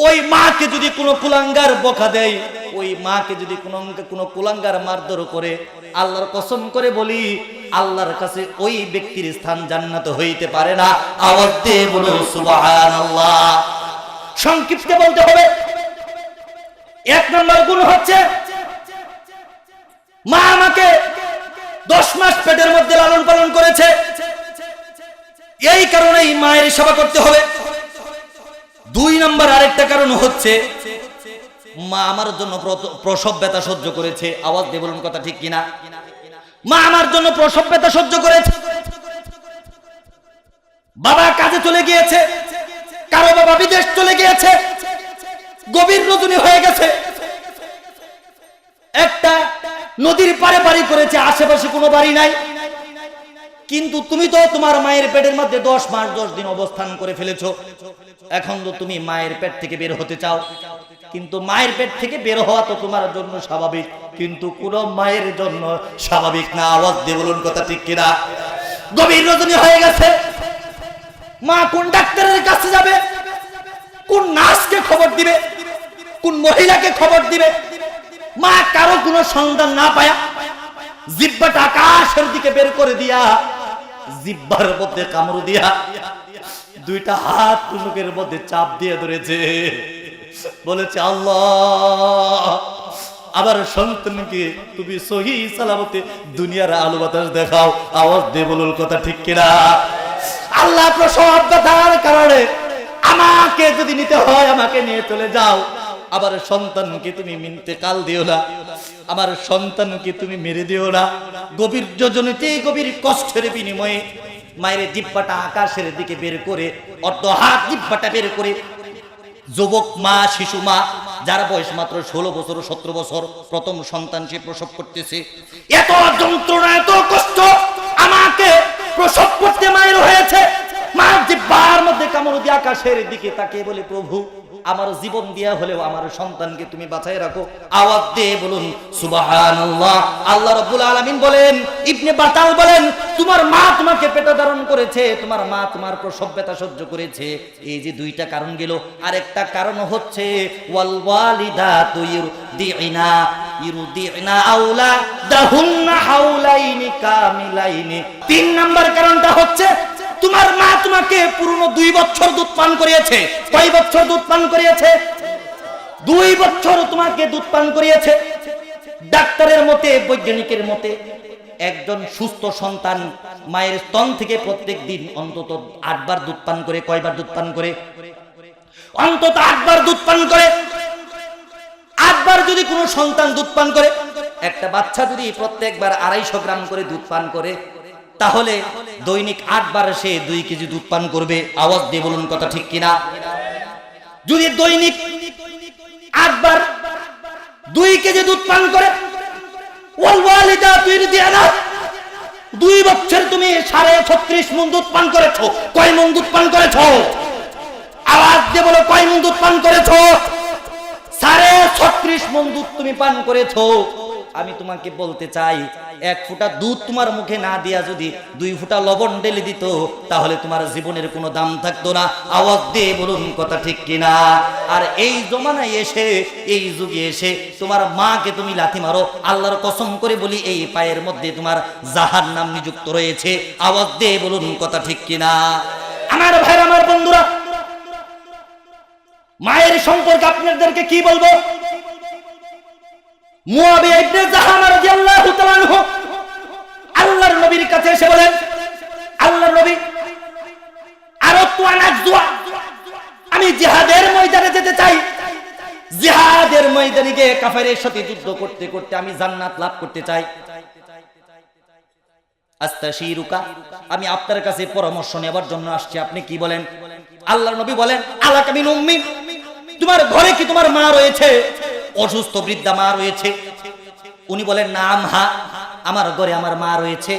Speaker 1: ওই মাকে যদি কোনো কুলাঙ্গার বকা দেয়, ওই মাকে যদি কোনো কুলাঙ্গার মারধর করে, আল্লাহর কসম করে বলি, আল্লাহর কাছে ওই ব্যক্তির স্থান জান্নাত হইতে পারে না। আওয়াজ দিয়ে বলুন সুবহানাল্লাহ। সংক্ষিপ্ত বলতে হবে, 1 নম্বর গুণ হচ্ছে, মা আমাকে 10 মাস পেটের মধ্যে লালন পালন করেছে, এই কারণেই মায়ের সেবা করতে হবে। 2 নম্বর আরেকটা কারণ হচ্ছে, মা আমার জন্য প্রসব ব্যথা সহ্য করেছে। আওয়াজ দিয়ে বলুন কথা ঠিক কিনা? মা আমার জন্য প্রসব ব্যথা সহ্য করেছে। বাবা কাজে চলে গিয়েছে, কারো বাবা বিদেশ চলে গিয়েছে, গভীর রজনী হয়ে গেছে, একটা নদীর পারে বাড়ি করেছে, আশেপাশে কোনো বাড়ি নাই, কিন্তু তুমি তো তোমার মায়ের পেটের মধ্যে 10 মাস 10 দিন অবস্থান করে ফেলেছো। এখন তো তুমি মায়ের পেট থেকে বের হতে চাও, কিন্তু মায়ের পেট থেকে বের হওয়া তো তোমার জন্য স্বাভাবিক, কিন্তু কোন মায়ের জন্য স্বাভাবিক না। আওয়াজ দিয়ে বলুন কথা ঠিক কিনা? গভীর রজনী হয়ে গেছে, মা কোন ডাক্তারের কাছে যাবে, কোন নার্সকে খবর দিবে, কোন মহিলাকে খবর দিবে? মা কারো কোনো সন্ধান না পায়া জিহ্বাটা আকাশের দিকে বের করে দিয়া, জিহ্বার মধ্যে কামড় দিয়া, 2টা হাত মুখের মধ্যে চাপ দিয়ে ধরেছে, বলেছে, আল্লাহ আমার সন্তানকে তুমি সহি সালামতে দুনিয়ার আলো বাতাস দেখাও। আওয়াজ দিয়ে বলুন কথা ঠিক কিনা? আল্লাহ প্রসব ব্যথার কারণে আমাকে যদি নিতে হয়, আমাকে নিয়ে চলে যাও, আমার সন্তানকে তুমি ইন্তেকাল দিও না, আমার সন্তানকে তুমি মেরে দিও না। গভীর যোজনীতে গভীর কষ্টের বিনিময়ে মায়ের জিহ্বাটা আকাশের দিকে বের করে, অর্ধ হাত জিহ্বাটা বের করে, যুবক মা, শিশু মা, যার বয়স মাত্র 16 বছর 17 বছর, প্রথম সন্তান সে প্রসব করতেছে, এত যন্ত্রণা এত কষ্ট আমাকে প্রসব করতে মায়ের হয়েছে। মা জিহ্বার মধ্যে কামড় দিয়ে আকাশের দিকে তাকিয়ে বলে, প্রভু আমার জীবন দিয়া হলেও আমার সন্তানকে তুমি বাঁচায় রাখো। আওয়াজ দিয়ে বলুন সুবহানাল্লাহ। আল্লাহ রাব্বুল আলামিন বলেন, ইবনে বাতাল বলেন, তোমার মা তোমাকে পেটে ধারণ করেছে, তোমার মা তোমার প্রসব ব্যথা সহ্য করেছে। এই যে 2টা কারণ গেল, আরেকটা কারণ হচ্ছে ওয়াল ওয়ালিদাতু ইউরদিনা আওলাদাহুন্না হাওলাইনি কামিলাইনি। 3 নাম্বার কারণটা হচ্ছে, তোমার মা তোমাকে পুরনো 2 বছর দুধ পান করিয়েছে। কয় বছর দুধ পান করিয়েছে? 2 বছর তোমাকে দুধ পান করিয়েছে। ডাক্তারের মতে, বৈজ্ঞানিকের মতে একজন সুস্থ সন্তান মায়ের স্তন থেকে প্রত্যেক দিন অন্তত 8 বার দুধ পান করে। কয়বার দুধ পান করে? অন্তত 8 বার দুধ পান করে। 8 বার যদি কোনো সন্তান দুধ পান করে, একটা বাচ্চা যদি প্রত্যেকবার 250 গ্রাম করে দুধ পান করে, তাহলে দৈনিক 8 বার সে 2 কেজি দুধ পান করবে। আওয়াজ দিয়ে বলুন কথা ঠিক কিনা? যদি দৈনিক 8 বার 2 কেজি দুধ পান করে, ওয়াল ওয়ালিদা তুরদিয়ানা, 2 বছর তুমি 36.5 মণ দুধ পান করেছো। কয় মণ দুধ পান করেছো? আওয়াজ দিয়ে বলো, কয় মণ দুধ পান করেছো? 36.5 মণ দুধ তুমি পান করেছো। আমি তোমাকে বলতে চাই, 1 ফোঁটা দুধ তোমার মুখে না দিয়া যদি 2 ফোঁটা লবণ ঢেলে দিত, তাহলে তোমার জীবনের কোনো দাম থাকতো না। আওয়াজ দিয়ে বলুন কথা ঠিক কিনা? আর এই জমানায় এসে, এই যুগে এসে তোমার মাকে তুমি লাথি মারো, আল্লাহর কসম করে বলি এই পায়ের মধ্যে তোমার জাহান্নাম নিযুক্ত রয়েছে। আওয়াজ দিয়ে বলুন কথা ঠিক কিনা? আমার ভাইরা, আমার বন্ধুরা, মায়ের সম্পর্কে আপনাদেরকে কি বলবো? মুয়াবিয়া ইবনে জাহামা রাদিয়াল্লাহু তাআলা আনহু আল্লাহর নবীর কাছে এসে বলেন, আল্লাহর নবী, আরাদতু আন আযওয়া, আমি জিহাদের ময়দানে যেতে চাই। জিহাদের ময়দানে গিয়ে কাফেরের সাথে যুদ্ধ করতে করতে আমি জান্নাত লাভ করতে চাই। আস্তাশিরুকা, আমি আপনার কাছে পরামর্শ নেবার জন্য আসছি, আপনি কি বলেন? আল্লাহর নবী বলেন, আলাকা মিন উম্মি, তোমার ঘরে কি তোমার মা রয়েছে? অসুস্থ বৃদ্ধা মা রয়েছে? উনি বলেন, নাম, হ্যাঁ, আমার ঘরে আমার মা রয়েছে।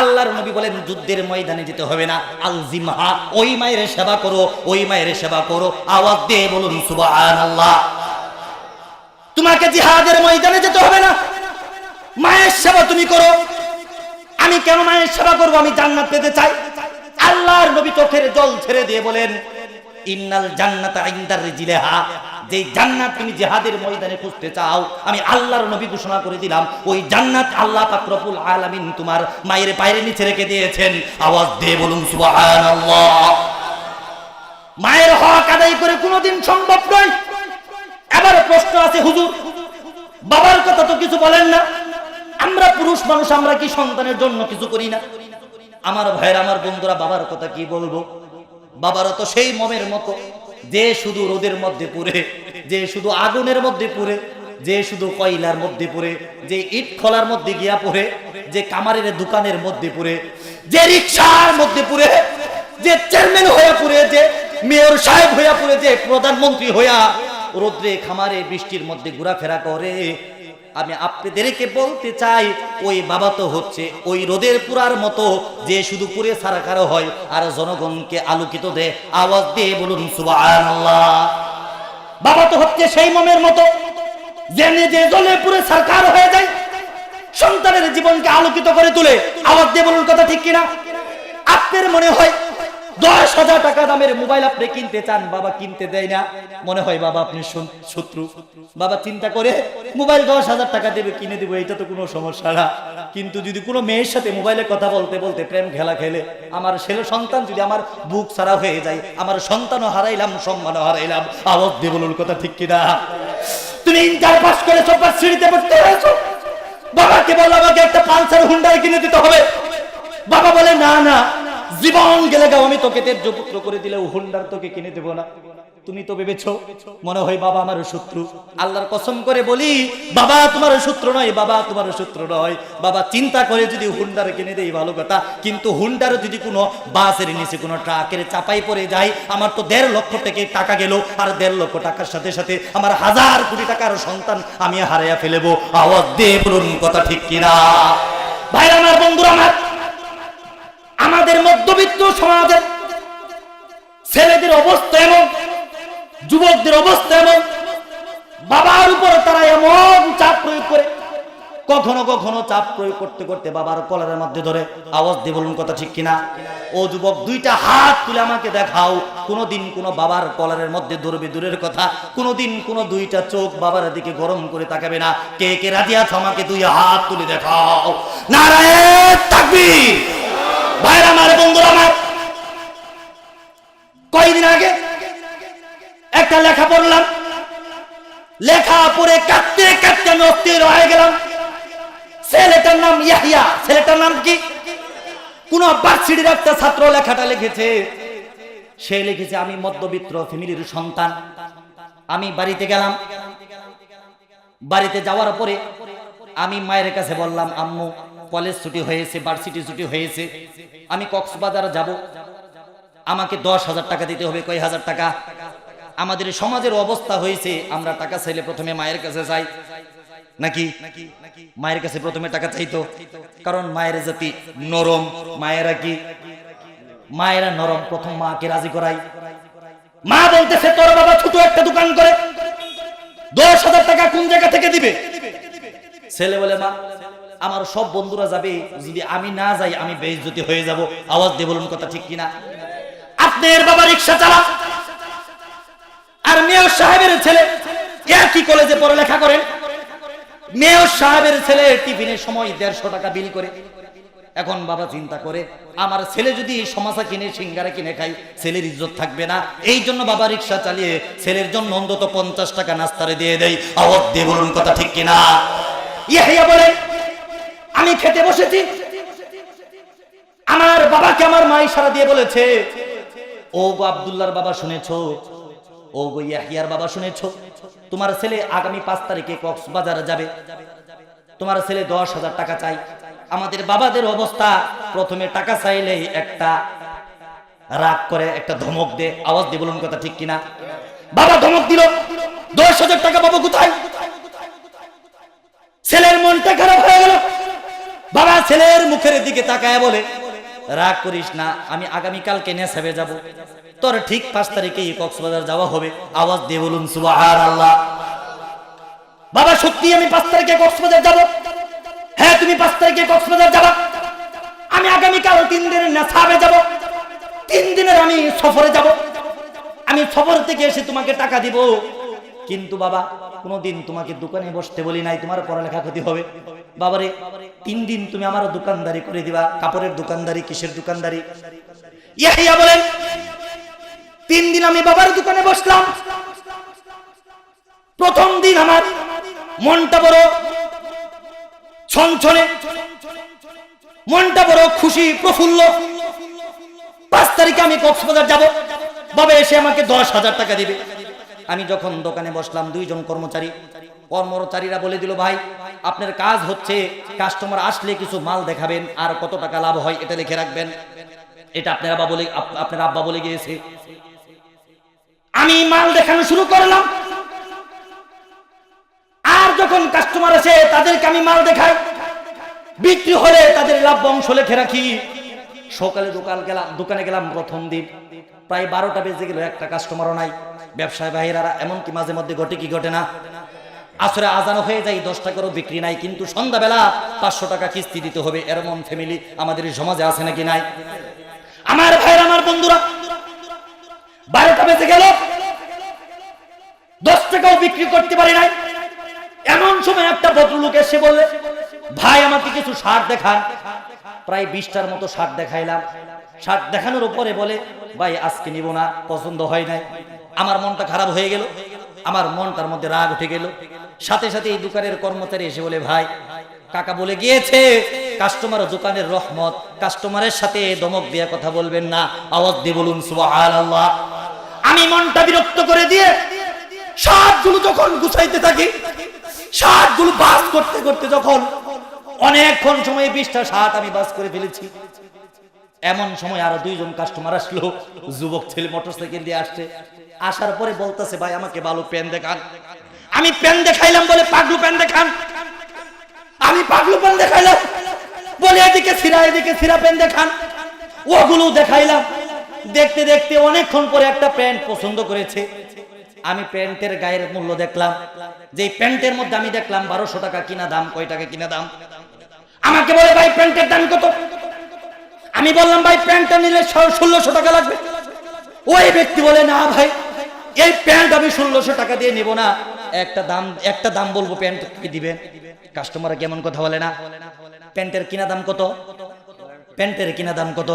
Speaker 1: আল্লাহর নবী বলেন, যুদ্ধের ময়দানে যেতে হবে না, আলজিমহা, ওই মায়ের সেবা করো, ওই মায়ের সেবা করো। আওয়াজ দিয়ে বলুন সুবহানাল্লাহ। তোমাকে জিহাদের ময়দানে যেতে হবে না, মায়ের সেবা তুমি করো। আমি কেন মায়ের সেবা করব? আমি জান্নাত পেতে চাই। আল্লাহর নবী চোখের জল ছেড়ে দিয়ে বলেন, ইন্নাল জান্নাতা ইনদার রিজলিহা, যে জান্নাত তুমি জিহাদের ময়দানে খুঁজতে চাও, আমি আল্লাহর নবী ঘোষণা করে দিলাম, ওই জান্নাত আল্লাহ পাক রব্বুল আলামিন তোমার মায়ের পায়ের নিচে রেখে দিয়েছেন। আওয়াজ দিয়ে বলুন সুবহানাল্লাহ। মায়ের হক আদায় করে কোনোদিন সম্ভব নয়। এবার প্রশ্ন আছে, হুজুর, বাবার কথা তো কিছু বলেন না, আমরা পুরুষ মানুষ, আমরা কি সন্তানের জন্য কিছু করি না? আমার ভাইয়ের, আমার বন্ধুরা, বাবার কথা কি বলবো? বাবারও তো সেই মোমের মতো, যে শুধু রোদের মধ্যে পুড়ে, যে শুধু আগুনের মধ্যে পুড়ে, যে শুধু কয়লার মধ্যে পুড়ে, যে ইট খোলার মধ্যে গিয়া পুড়ে, যে কামারের দোকানের মধ্যে পুড়ে, যে রিকশার মধ্যে পুড়ে, যে চেয়ারম্যান হয়ে পুড়ে, যে মেয়র সাহেব হইয়া পুড়ে, যে প্রধানমন্ত্রী হইয়া রোদ্রে খামারে বৃষ্টির মধ্যে ঘোরাফেরা করে। আমি আপনাদেরকে বলতে চাই, ওই বাবা তো হচ্ছে ওই রোদের পুরার মতো, যে শুধু পুরে সারাকারও হয় আর জনগণকে আলোকিত দেয়। আওয়াজ দিয়ে বলুন সুবহানাল্লাহ। বাবা তো হচ্ছে সেই মোমের মতো, যে নিজে জ্বলে পুরে সারকার হয়ে যায়, সন্তানের জীবনকে আলোকিত করে তোলে। আওয়াজ দিয়ে বলুন কথা ঠিক কিনা? আপনার মনে হয় 10,000 টাকা দামের মোবাইল আপনি কিনতে চান, বাবা কিনতে দেয় না, মনে হয় বাবা আপনি শত্রু। বাবা চিন্তা করে মোবাইল 10,000 টাকা দেবে, কিনে দেবো, এটা তো কোনো সমস্যা না। কিন্তু যদি কোনো মেয়ের সাথে মোবাইলে কথা বলতে বলতে প্রেম খেলা খেলে, আমার ছেলে সন্তান যদি আমার বুক ছাড়া হয়ে যায়, আমার সন্তানও হারাইলাম, সম্মানও হারাইলাম। আওয়াজ দিয়ে বলুন কথা ঠিক কিনা? তুমি ইন্টার পাস করেছো, সিঁড়িতে পড়তে হয়েছো, বাবাকে বলো আমাকে একটা পালসার হুন্ডাই কিনে দিতে হবে। বাবা বলে, না না, জীবন গেলে গাও, আমি তোকে তেজ্য পুত্র করে দিলে হুন্ডার তোকে কিনে দেবো না। তুমি তো ভেবেছো মনে হয় বাবা আমার শত্রু। আল্লাহর কসম করে বলি, বাবা তোমার শত্রু নয়, বাবা তোমার শত্রু নয়। বাবা চিন্তা করে যদি হুন্ডার কিনে দেই ভালো কথা, কিন্তু হুন্ডার যদি কোনো বাসের নিচে কোনো ট্রাকের চাপাই পড়ে যায়, আমার তো 1.5 লক্ষ টাকা গেল, আর 1.5 লক্ষ টাকার সাথে সাথে আমার 1000 কোটি টাকার সন্তান আমি হারাইয়া ফেলবো। আওয়াজ দিয়ে বলুন কথা ঠিক কিনা? ভাই আমার, বন্ধুরা আমার, আমাদের মধ্যবিত্ত সমাজের ছেলেদের অবস্থা এমন, যুবকদের অবস্থা এমন, বাবার উপর তারা এমন চাপ প্রয়োগ করে, কখনো কখনো চাপ প্রয়োগ করতে করতে বাবার কলারের মধ্যে ধরে। আওয়াজ দিয়ে বলুন কথা ঠিক কিনা? ও যুবক, 2টা হাত তুলে আমাকে দেখাও, কোনোদিন কোনো বাবার কলারের মধ্যে ধরবে দূরের কথা, কোনোদিন কোনো 2টা চোখ বাবার দিকে গরম করে তাকাবে না। কে কে রাজি আছো? আমাকে 2 হাত তুলে দেখাও। নারায়ে তাকবীর। ভাইরা আমার, বন্ধুরা আমার, কয়েকদিন আগে একটা লেখা পড়লাম, লেখা পড়ে কাঁদতে কাঁদতে আমি অস্থির হয়ে গেলাম। ছেলেটার নাম ইয়াহিয়া। ছেলেটার নাম কি? কোন ভার্সিটির একটা ছাত্র লেখাটা লিখেছে। সে লিখেছে, আমি মধ্যবিত্ত ফ্যামিলির সন্তান। আমি বাড়িতে গেলাম। বাড়িতে যাওয়ার পরে আমি মায়ের কাছে বললাম, আম্মু কলেজ ছুটি হয়েছে, ভার্সিটি ছুটি হয়েছে, আমি কক্সবাজার যাব, আমাকে 10,000 টাকা দিতে হবে। কয় হাজার টাকা? আমাদের সমাজের অবস্থা হয়েছে, আমরা টাকা চাইলে প্রথমে মায়ের কাছে যাই নাকি? মায়ের কাছে প্রথমে টাকা চাইতো, কারণ মায়ের জাতি নরম। মায়েরা কি? মায়েরা নরম, প্রথম মাকে রাজি করাই। মা বলতেছে, তোর বাবা ছোট একটা দোকান করে, 10,000 টাকা কোন জায়গা থেকে দিবে? ছেলে বলে, মা আমার সব বন্ধুরা যাবে, যদি আমি না যাই আমি বেইজ্জতি হয়ে যাব। আওয়াজ দিয়ে বলুন কথা ঠিক কিনা? আপনার বাবা রিকশা চালা, আর মেয়র সাহেবের ছেলে একই কলেজে পড়ালেখা করেন। মেয়র সাহেবের ছেলে টিফিনের সময় 150 টাকা বিল করে। এখন বাবা চিন্তা করে, আমার ছেলে যদি সমোসা কিনে, সিঙ্গারা কিনে খাই, ছেলের ইজ্জত থাকবে না। এই জন্য বাবা রিকশা চালিয়ে ছেলের জন্য অন্তত 50 টাকা নাস্তারে দিয়ে দেয়। আওয়াজ দিয়ে বলুন কথা ঠিক কিনা? ইয়াহিয়া বলে, আমি খেতে বসেছি, আমার বাবাকে আমার মা ইশারা দিয়ে বলেছে, ও গো আব্দুল্লাহর বাবা শুনেছো, ও গো ইয়াহিয়ার বাবা শুনেছো, তোমার ছেলে আগামী 5 তারিখে কক্সবাজার যাবে, তোমার ছেলে 10,000 টাকা চাই। আমাদের বাবাদের অবস্থা, প্রথমে টাকা চাইলেই একটা রাগ করে, একটা ধমক দে। আওয়াজ দিয়ে বলুন কথা ঠিক কিনা? বাবা ধমক দিল, 10,000 টাকা বাবু কোথায়? ছেলের মনটা খারাপ হয়ে গেল। বাবা ছেলের মুখের দিকে তাকায় বলে, রাগ করিস না, আমি আগামীকালকে নেসাবে যাব, তোর ঠিক 5 তারিখেই কক্সবাজার যাওয়া হবে। আওয়াজ দিয়ে বলুন সুবহানাল্লাহ। বাবা সত্যি আমি 5 তারিখে কক্সবাজার যাব? হ্যাঁ তুমি 5 তারিখে কক্সবাজার যাবা, আমি আগামীকাল 3 দিনের নেসাবে যাব, 3 দিনের আমি সফরে যাব, আমি সফর থেকে এসে তোমাকে টাকা দিব। কিন্তু বাবা কোনদিন তোমাকে দোকানে বসতে বলি নাই, তোমার পড়ালেখা ক্ষতি হবে। বাবারে 3 দিন তুমি আমার দোকানদারি করে দিবা। কাপড়ের দোকানদারি, কিসের দোকানদারি? ইয়াহিয়া বলেন, 3 দিন আমি বাবার দোকানে বসলাম। প্রথম দিন আমার মনটা বড় ছনছনে, মনটা বড় খুশি প্রফুল্ল। 5 তারিখে আমি কক্সবাজার যাব, বাবা এসে আমাকে 10,000 টাকা দিবে। আমি যখন দোকানে বসলাম, 2 জন কর্মচারীরা বলে দিল, ভাই আপনার কাজ হচ্ছে কাস্টমার আসলে কিছু মাল দেখাবেন, আর কত টাকা লাভ হয় এটা লিখে রাখবেন। এটা আপনার আব্বা বলে গিয়েছে। আমি মাল দেখানো শুরু করলাম, আর যখন কাস্টমার আসে তাদেরকে আমি মাল দেখাই, বিক্রি হলে তাদের লাভ অংশ লিখে রাখি। সকালে দোকানে গেলাম প্রথম দিন, প্রায় 12টা বেজে গেল, একটা কাস্টমারও নাই। ব্যবসায়ী ভাইয়েরা, এমনকি মাঝে মধ্যে ঘটে কি ঘটে না, আসরে আজান হয়ে যায়, 10 টাকারও বিক্রি নাই, কিন্তু সন্ধ্যাবেলা 500 টাকা কিস্তি দিতে হবে। এরকম ফ্যামিলি আমাদের সমাজে আছে নাকি নাই? আমার ভাইয়েরা, আমার বন্ধুরা, 12টা বেজে গেল, 10 টাকাও বিক্রি করতে পারি নাই। এমন সময় একটা ভদ্রলোক এসে বললে, ভাই আমাকে কিছু শার্ট দেখান। প্রায় 20টার মতো শার্ট দেখাইলাম। শার্ট দেখানোর উপরে বলে, ভাই আজকে নিব না, পছন্দ হয় নাই। আমার মনটা খারাপ হয়ে গেল, আমার মনটার মধ্যে রাগ উঠে গেল। সাথে সাথে এই দোকানের কর্মচারী এসে বলে, ভাই কাকা বলে গিয়েছে কাস্টমার দোকানের রহমত, কাস্টমারের সাথে দমক দিয়ে কথা বলবেন না। আওয়াজ দিয়ে বলুন সুবহানাল্লাহ। আমি মনটা বিরক্ত করে দিয়ে শার্টগুলো যখন গুছাইতে থাকি, শার্টগুলো বাস করতে করতে যখন অনেকক্ষণ সময় 20টা শার্ট আমি বাস করে ফেলেছি, এমন সময় আরো 2 জন কাস্টমার আসলো। যুবক ছেলে মোটরসাইকেল দিয়ে আসছে। আসার পরে বলতেছে, ভাই আমাকে ভালো প্যান্ট দেখান। আমি প্যান্ট দেখাইলাম, বলে পাগলু প্যান্ট দেখান। আমি পাগলু প্যান্ট দেখাইলাম, বলে এদিকে সিরা প্যান্ট দেখান। ওগুলো দেখাইলাম। দেখতে দেখতে অনেকক্ষণ পরে একটা প্যান্ট পছন্দ করেছে। আমি প্যান্টের গায়ের মূল্য দেখলাম, যে প্যান্টের মধ্যে আমি দেখলাম 1200 টাকা কিনা দাম। কয় টাকা কিনা দাম? আমাকে বলে, ভাই প্যান্টের দাম কত? আমি বললাম, ভাই প্যান্টটা নিলে 1600 টাকা লাগবে। ওই ব্যক্তি বলে, না ভাই এই প্যান্ট আমি 1600 টাকা দিয়ে নিব না, একটা দাম বলবো, প্যান্ট কি দিবেন? কাস্টমার কেমন কথা বলে না? প্যান্টের কিনা দাম কত? প্যান্টের কিনা দাম কত?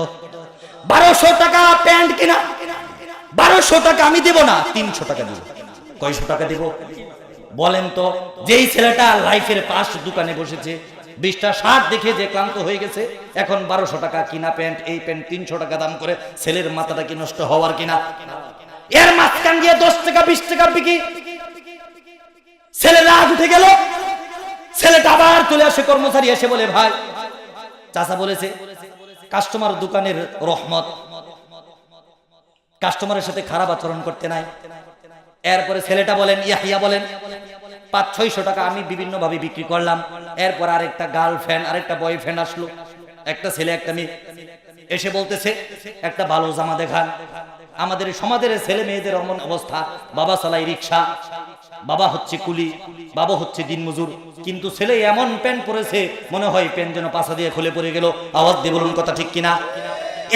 Speaker 1: 1200 টাকা প্যান্ট কিনা। 1200 টাকা আমি দেব না, 300 টাকা দিব। কয়শো টাকা দিব? বলেন তো, যেই ছেলেটা লাইফের পাশ দোকানে বসেছে 20টা শার্ট দেখে যে ক্লান্ত হয়ে গেছে, এখন 1200 টাকা কিনা প্যান্ট, এই প্যান্ট 300 টাকা দাম করে, ছেলের মাথাটা কি নষ্ট হওয়ার কিনা? এর মাঝখান দিয়ে 10 টাকা 20 টাকা বিক্রি, ছেলে রাগ উঠে গেল। ছেলেটা আবার চলে আসে, কর্মচারী এসে বলে, ভাই চাচা বলেছে কাস্টমার দোকানের রহমত, কাস্টমারের সাথে খারাপ আচরণ করতে নাই। এরপরে ছেলেটা বলেন, ইয়াহিয়া বলেন, 500-600 টাকা আমি বিভিন্ন ভাবে বিক্রি করলাম। এরপর আরেকটা গার্লফ্রেন্ড, আরেকটা বয়ফ্রেন্ড আসলো, একটা ছেলে একটা মেয়ে এসে বলতেছে একটা ভালো জামা দেখান। আমাদের সমাজের ছেলে মেয়েদের এমন অবস্থা, বাবা চালাই রিক্সা, বাবা হচ্ছে কুলি, বাবা হচ্ছে দিনমজুর, কিন্তু ছেলে এমন প্যান্ট পরেছে মনে হয় প্যান্ট যেন পাছা দিয়ে খুলে পড়ে গেল। আওয়াজ দিয়ে বলুন কথা ঠিক কিনা?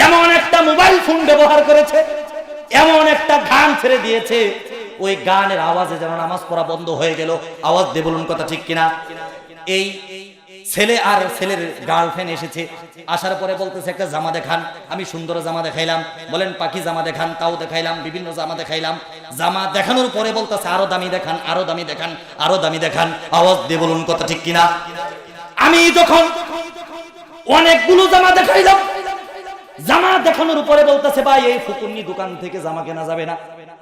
Speaker 1: এমন একটা মোবাইল ফোন ব্যবহার করেছে, এমন একটা গান ছেড়ে দিয়েছে, ওই গানের আওয়াজে যেন নামাজ পড়া বন্ধ হয়ে গেল। আওয়াজ দিয়ে বলুন কথা ঠিক কিনা? এই ছেলে আর ছেলের গার্লফ্রেন্ড এসেছে, আসার পরে বলতেছে একটা জামা দেখান। আমি সুন্দর জামা দেখাইলাম, বলেন পাখি জামা দেখান, তাও দেখাইলাম, বিভিন্ন জামা দেখাইলাম। জামা দেখানোর পরে বলতেছে আরো দামি দেখান, আরো দামি দেখান, আরো দামি দেখান। আওয়াজ দিয়ে বলুন কথা ঠিক কিনা? আমি যখন অনেকগুলো জামা দেখাইলাম, জামা দেখানোর উপরে বলতেছে ভাই এই ফুকুন্নি দোকান থেকে জামা কেনা যাবে না,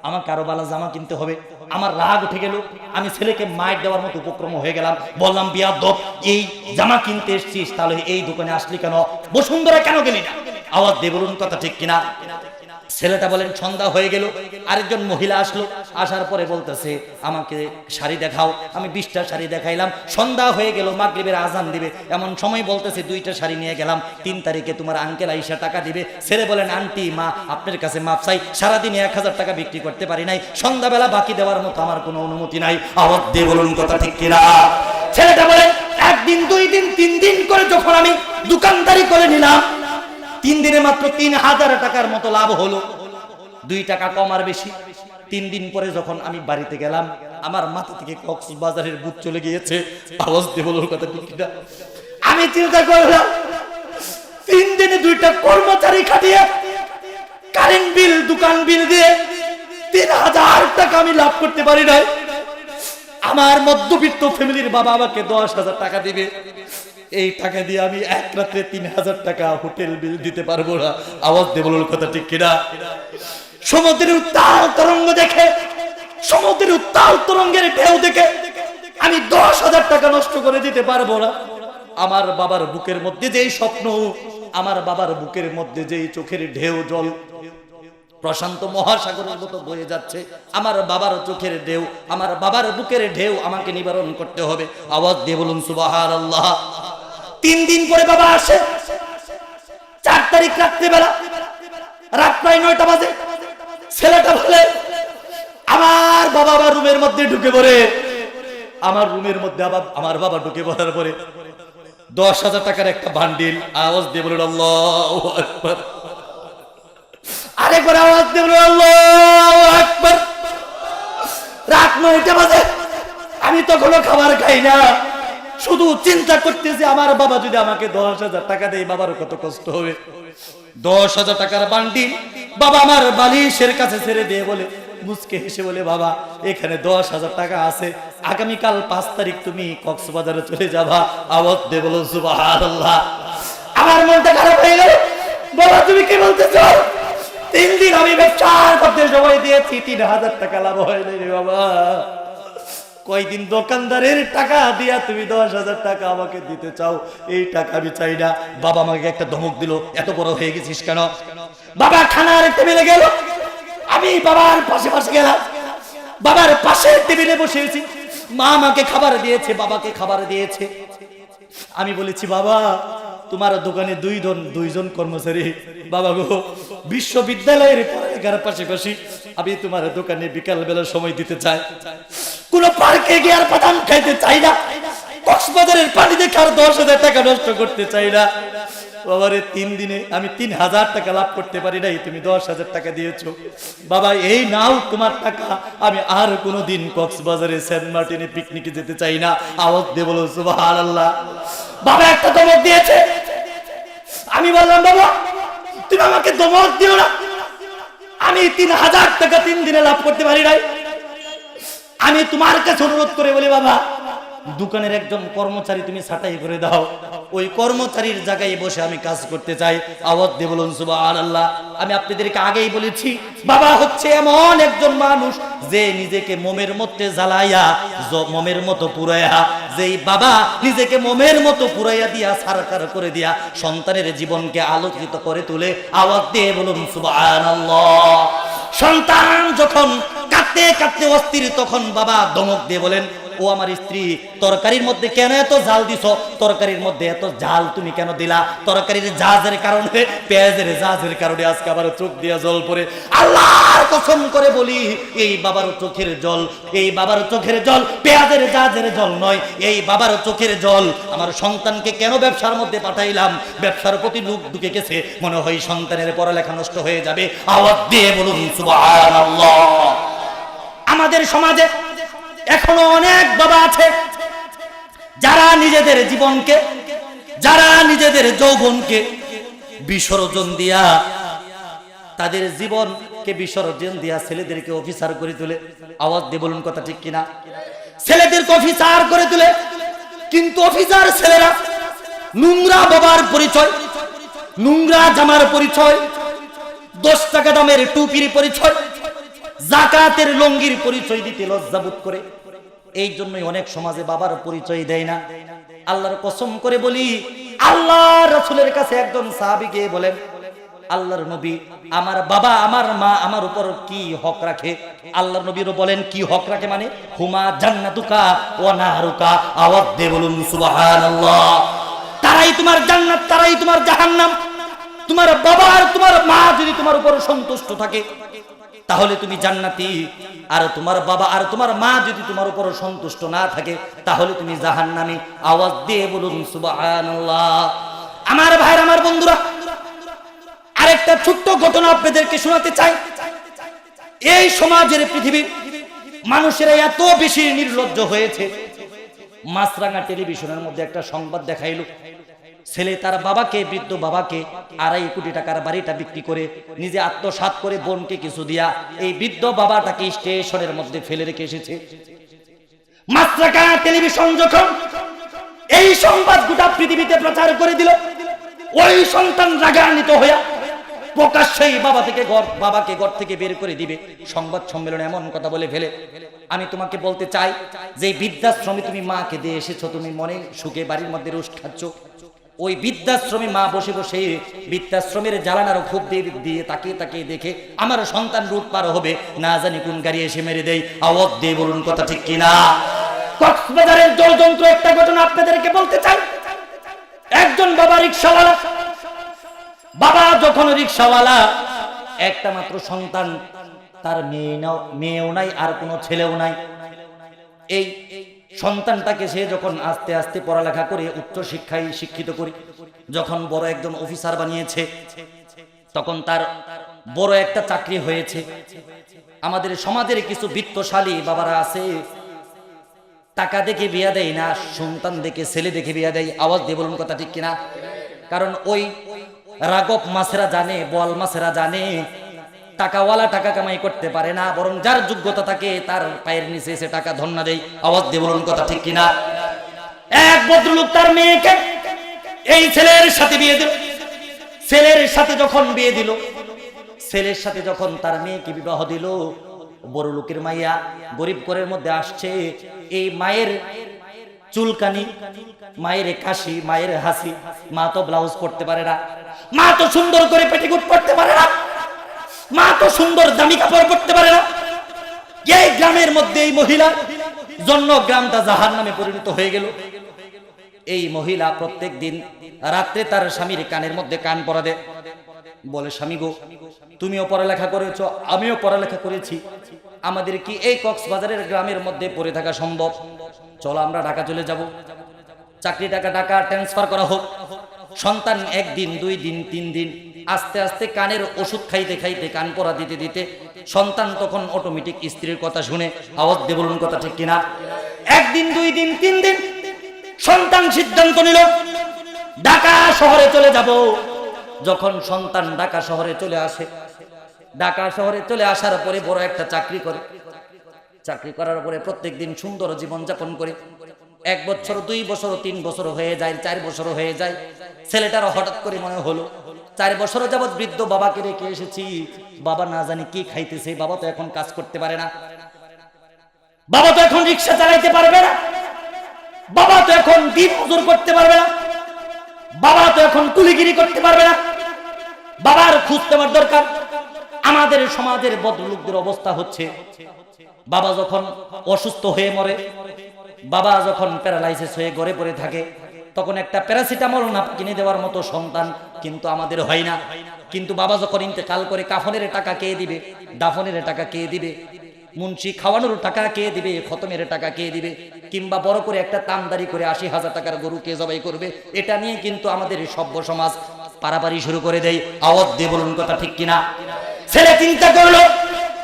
Speaker 1: আমাকে আরো ভালো জামা কিনতে হবে। আমার রাগ উঠে গেল, আমি ছেলেকে মাইর দেওয়ার মতো উপক্রম হয়ে গেলাম। বললাম বিয়াদব, এই জামা কিনতে এসেছিস, তাহলে এই দোকানে আসলি কেন? বসুন্ধরা কেন গেলি না? আওয়াজ দিয়ে বলুন কথা ঠিক কিনা? ছেলেটা বলেন সন্ধ্যা হয়ে গেল, আরেকজন মহিলা আসলো, আসার পরে বলতেছে আমাকে শাড়ি দেখাও। আমি 20টা শাড়ি দেখাইলাম, সন্ধ্যা হয়ে গেল, মাগরিবের আজান দিবে এমন সময় বলতেছে 2টা শাড়ি নিয়ে গেলাম, 3 তারিখে তোমার আঙ্কেল আইসা টাকা দিবে। ছেলে বলেন আন্টি মা আপনার কাছে মাপ চাই, সারাদিনে 1000 টাকা বিক্রি করতে পারি নাই, সন্ধ্যাবেলা বাকি দেওয়ার মতো আমার কোনো অনুমতি নাই। আওয়াজ দিয়ে বলুন কথা ঠিক কিনা? ছেলেটা বলেন 1 দিন 2 দিন 3 দিন করে যখন আমি দোকানদারি করে নিলাম, 3 দিনে মাত্র 3000 টাকার মতো লাভ হলো, 2 টাকা কম আর বেশি। 3 দিন পরে যখন আমি বাড়িতে গেলাম, আমার মাথা থেকে কক্সবাজারের ভূত চলে গিয়েছে। আওয়াজ দিয়ে বলার কথা ঠিক না? আমি চিন্তা করলাম 3 দিনে 2টা কর্মচারী খাটিয়ে, কারেন্ট বিল, দোকান বিল দিয়ে 3000 টাকা আমি লাভ করতে পারি নাই। আমার মধ্যবিত্ত ফ্যামিলির বাবা আমাকে 10,000 টাকা দিবে, এই টাকা দিয়ে আমি এক রাতে 3000 টাকা হোটেল বিল দিতে পারবো না। আওয়াজ দিয়ে বলার কথা ঠিক কিনা? সমুদ্রের উত্তাল তরঙ্গ দেখে, সমুদ্রের উত্তাল তরঙ্গের ঢেউ দেখে আমি 10,000 টাকা নষ্ট করে দিতে পারবো না। আমার বাবার বুকের মধ্যে যেই স্বপ্ন, আমার বাবার বুকের মধ্যে যেই চোখের ঢেউ জল প্রশান্ত মহাসাগরের মতো বয়ে যাচ্ছে, আমার বাবার চোখের ঢেউ, আমার বাবার বুকের ঢেউ আমাকে নিবারণ করতে হবে। আওয়াজ দিয়ে বলুন সুবহানাল্লাহ। 3 দিন পরে বাবা আসে, 4 তারিখ রাত্রিবেলা, রাত প্রায় 9টা বাজে। ছেলেটা বলে আমার বাবা আমার রুমের মধ্যে ঢুকে পড়ে, আমার রুমের মধ্যে আবার আমার বাবা ঢুকে পড়ার পরে 10,000 টাকার একটা বান্ডিল। আওয়াজ দিয়ে বলুন আল্লাহু আকবার। আরেকবার আওয়াজ দিয়ে বলুন আল্লাহু আকবার। রাত 9টা বাজে, আমি তখনও খাবার খাই না, শুধু চিন্তা করতেছি আমার বাবা যদি আমাকে 10,000 টাকা দেয় বাবার কত কষ্ট হবে। 10,000 টাকার বান্ডিল বাবা আমার বালিশের কাছে ছেড়ে দিয়ে বলে, মুচকে হেসে বলে, বাবা এখানে 10,000 টাকা আছে, আগামীকাল 5 তারিখ তুমি কক্সবাজারে চলে যাবা। আওয়াজ দিয়ে বলো সুবহানাল্লাহ। আমার মনটা খারাপ হয়ে গেল। বাবা তুমি কি বলতেছো? 3 দিন আমি ব্যবসা করতে সময় দিয়েছি, 3000 টাকা লাভ হয় নাই রে বাবা। কয়দিন দোকানদারের টাকা দিয়া তুমি 10,000 টাকা আমাকে দিতে চাও? এই টাকা আমি চাই না। বাবা আমাকে একটা ধমক দিল, এত বড় হয়ে গেছিস কেন? বাবা খানার টেবিলে গেল, আমি বাবার পাশে পাশে গেলাম, বাবার পাশে টেবিলে বসেছি। মা আমাকে খাবার দিয়েছে, বাবাকে খাবার দিয়েছে। আমি বলেছি বাবা তোমার দোকানে 2 জন কর্মচারী, বাবা গো বিশ্ববিদ্যালয়ের পড়ালেখার পাশাপাশি আমি তোমার দোকানে বিকাল বেলা সময় দিতে চাই, কোন পার্কে গিয়ে আর বাদাম খাইতে চাই না, কক্সবাজারের পানি দেখে আর 10,000 টাকা নষ্ট করতে চাই না। বাবারে 3 দিনে আমি 3000 টাকা লাভ করতে পারি নাই, তুমি 10,000 টাকা দিয়েছো। বাবা এই নাও তোমার টাকা, আমি আর কোনোদিন কক্সবাজারে সেন্ট মার্টিনে পিকনিকে যেতে চাই না। আওয়াজ দিয়ে বলো সুবহানাল্লাহ। বাবা একটা ধমক দিয়েছে। আমি বললাম বাবা তুমি আমাকে ধমক দিও না, আমি 3000 টাকা 3 দিনে লাভ করতে পারি নাই। আমি তোমার কাছে অনুরোধ করে বলি বাবা, দোকানের একজন কর্মচারী তুমি ছাঁটাই করে দাও, ওই কর্মচারীর জায়গায় বসে আমি কাজ করতে চাই। আওয়াজ দিয়ে বলুন সুবহানাল্লাহ। আমি আপনাদেরকে আগেই বলেছি, বাবা হচ্ছে এমন একজন মানুষ যে নিজেকে মোমের মধ্যে জ্বালাইয়া মোমের মতো পুরাইয়া, যেই বাবা নিজেকে মোমের মতো পুরাইয়া দিয়া সারকার করে দিয়া সন্তানের জীবনকে আলোকিত করে তুলে। আওয়াজ দিয়ে বলুন সুবহানাল্লাহ। সন্তান যখন কাঁদতে কাঁদতে অস্থির, তখন বাবা ধমক দিয়ে বলেন, ও আমার স্ত্রী, তরকারির মধ্যে কেন এত ঝাল দিছো? তরকারির মধ্যে এত ঝাল তুমি কেন দিলা? তরকারির জাজের কারণে, পেঁয়াজের জাজের কারণে আজকে আবার চোখ দিয়া জল পড়ে। আল্লাহর কসম করে বলি, এই বাবার চোখের জল, এই বাবার চোখের জল পেঁয়াজের জাজের জল নয়, এই বাবার চোখের জল। আমার সন্তানকে কেন ব্যবসার মধ্যে পাঠাইলাম? ব্যবসার প্রতি লোক ঢুকে গেছে, মনে হয় সন্তানের পড়ালেখা নষ্ট হয়ে যাবে। আওয়াজ দিয়ে বলুন সুবহানাল্লাহ। আমাদের সমাজে এখনো অনেক বাবা আছে যারা নিজেদের জীবনকে, যারা নিজেদের যৌবনকে বিসর্জন দিয়া, তাদের জীবনকে বিসর্জন দিয়া ছেলেদেরকে অফিসার করে তুলে। আওয়াজ দিয়ে বলুন কথা ঠিক কিনা? ছেলেদেরকে অফিসার করে তুলে, কিন্তু অফিসার ছেলেরা নোংরা বাবার পরিচয়, নোংরা জামার পরিচয়, 10 টাকা দামের টুপির পরিচয়, জাকাতের লঙ্গির পরিচয় দিতে লজ্জাবোধ করে। এই জন্যই অনেক সমাজে বাবার পরিচয় দেয় না। আল্লাহর কসম করে বলি, আল্লাহ রাসূলের কাছে একজন সাহাবী গিয়ে বলেন, আল্লাহর নবী, আমার বাবা আমার মা আমার উপর কি হক রাখে? আল্লাহর নবীও বলেন, কি হক রাখে মানে? হুমা জান্নাতুকা ওয়া নারুকা। আওয়াজ দিয়ে বলুন সুবহানাল্লাহ। তারাই তোমার জান্নাত, তারাই তোমার জাহান্নাম। তোমার বাবা আর তোমার মা যদি তোমার উপর সন্তুষ্ট থাকে তাহলে তুমি জান্নাতি, আর তোমার বাবা আর তোমার মা যদি তোমার উপর সন্তুষ্ট না থাকে তাহলে তুমি জাহান্নামী। আওয়াজ দিয়ে বলুন সুবহানাল্লাহ। আমার ভাইরা, আমার বন্ধুরা, আরেকটা ছোট্ট ঘটনা আপনাদেরকে শোনাতে চাই। এই সমাজের পৃথিবীর মানুষেরা এত বেশি নির্লজ্জ হয়েছে। মাছরাঙা টেলিভিশনের মধ্যে একটা সংবাদ দেখাইলো, ছেলে তার বাবাকে, বৃদ্ধ বাবাকে 2.5 কোটি টাকার বাড়িটা বিক্রি করে নিজে আত্মসাৎ করে বোনকে কিছু দিয়া এই বৃদ্ধ বাবাটাকে স্টেশনের মধ্যে ফেলে রেখে এসেছে। মাছরাঙা টেলিভিশন যখন এই সংবাদ গোটা পৃথিবীতে প্রচার করে দিল, ওই সন্তান রাগান্বিত হইয়া প্রকাশ্যেই বাবাকে ঘর থেকে বের করে দিবে। সংবাদ সম্মেলনে এমন কথা বলে ফেলে, আমি তোমাকে বলতে চাই যে বৃদ্ধাশ্রমে তুমি মাকে দিয়ে এসেছো, তুমি মনে সুখে বাড়ির মধ্যে রোজ খাচ্ছ, ওই বৃদ্ধাশ্রমে মা বসে বসে বৃদ্ধাশ্রমের জ্বালানার খুব দিয়ে তাকিয়ে তাকিয়ে দেখে আমার সন্তান রুট পার হবে, না জানি কোন গাড়ি এসে মেরে দেয়। আওয়াজ দিয়ে বলুন কথা ঠিক কিনা? কক্সবাজারের জলযন্ত্র একটা ঘটনা আপনাদেরকে বলতে চাই। একজন বাবা রিকশাওয়ালা, বাবা যখন রিকশাওয়ালা, একটা মাত্র সন্তান, তার মেয়েও নাই আর কোনো ছেলেও নাই। এই সন্তানটাকে সে যখন আস্তে আস্তে পড়ালেখা করে উচ্চ শিক্ষায় শিক্ষিত করে যখন বড় একজন অফিসার বানিয়েছে, তখন তার বড় একটা চাকরি হয়েছে। আমাদের সমাজের কিছু বিত্তশালী বাবারা আছে, টাকা দেখে বিয়া দেয় না, সন্তান দেখে, ছেলে দেখে বিয়া দেয়। আওয়াজ দিয়ে বলুন কথা ঠিক কিনা? কারণ ওই রাগব মাছেরা জানে, বল মাছেরা জানে, টাকাওয়ালা টাকা কামাই করতে পারে না, বরং যার যোগ্যতা থাকে তার পায়ের নিচে এসে টাকা ধন্না দেয়। আওয়াজ দিয়ে বলুন কথা ঠিক কিনা? এক ভদ্রলোক তার মেয়েকে এই ছেলের সাথে বিয়ে দিল। ছেলের সাথে যখন বিয়ে দিল, ছেলের সাথে যখন তার মেয়েকে বিবাহ দিল, বড় লোকের মাইয়া গরিব ঘরের মধ্যে আসছে। এই মায়ের চুলকানি, মায়ের কাশি, মায়ের হাসি, মা তো ব্লাউজ পরতে পারে না, মা তো সুন্দর করে পেটিকোট পরতে পারে না, মা তো সুন্দর দামি কাপড় পরতে পারে না। এই গ্রামের মধ্যে এই মহিলার জন্য গ্রামটা জাহান্নামে পরিণত হয়ে গেল। এই মহিলা প্রত্যেক দিন রাত্রে তার স্বামীর কানের মধ্যে কান পরা দেয়, বলে, স্বামী গো, তুমিও পড়ালেখা করেছো, আমিও পড়ালেখা করেছি, আমাদের কি এই কক্সবাজারের গ্রামের মধ্যে পড়ে থাকা সম্ভব? চলো আমরা ঢাকা চলে যাব, চাকরি টাকা ঢাকা ট্রান্সফার করা হোক। সন্তান 1 দিন 2 দিন 3 দিন আস্তে আস্তে কানের ওষুধ খাইতে খাইতে, কান পরা দিতে দিতে সন্তান তখন অটোমেটিক স্ত্রীর কথা শুনে। আওয়াজ দিয়ে বলুন কথা ঠিক কিনা? 1 দিন 2 দিন 3 দিন সন্তান সিদ্ধান্ত নিল ঢাকা শহরে চলে যাব। যখন সন্তান ঢাকা শহরে চলে আসে, ঢাকা শহরে চলে আসার পরে বড় একটা চাকরি করে। চাকরি করার পরে প্রত্যেকদিন সুন্দর জীবন যাপন করে 1 বছর 2 বছর 3 বছর হয়ে যায়, 4 বছর হয়ে যায়। ছেলেটারও হঠাৎ করে মনে হলো 4 বছর যাবৎ বৃদ্ধ বাবাকে রেখে এসেছি, বাবা না জানি কি খাইতেছে, বাবা তো এখন কাজ করতে পারে না, বাবা তো এখন রিক্সা চালাইতে পারবে না, বাবা তো এখন দিন মজুর করতে পারবে না, বাবা তো এখন কুলিগিরি করতে পারবে না, বাবার খোঁজ নেওয়ার দরকার। আমাদের সমাজের বদলোকদের অবস্থা হচ্ছে, বাবা যখন অসুস্থ হয়ে মরে, বাবা যখন প্যারালাইসিস হয়ে ঘরে পড়ে থাকে, তখন একটা প্যারাসিটামল না কিনে দেওয়ার মতো সন্তান কিন্তু আমাদের হয় না। কিন্তু বাবা যখন ইন্তেকাল করে কাফনের টাকা কে দিবে, দাফনের টাকা কে দিবে, মুন্সি খাওয়ানোর টাকা কে দিবে, খতমের টাকা কে দিবে, কিংবা বড় করে একটা তামদারি করে 80,000 টাকার গরু কে জবাই করবে, এটা নিয়ে কিন্তু আমাদের সভ্য সমাজ পারাপারি শুরু করে দেয়। আওয়াজ দিয়ে বলুন কথা ঠিক কিনা? ছেলে চিন্তা করলো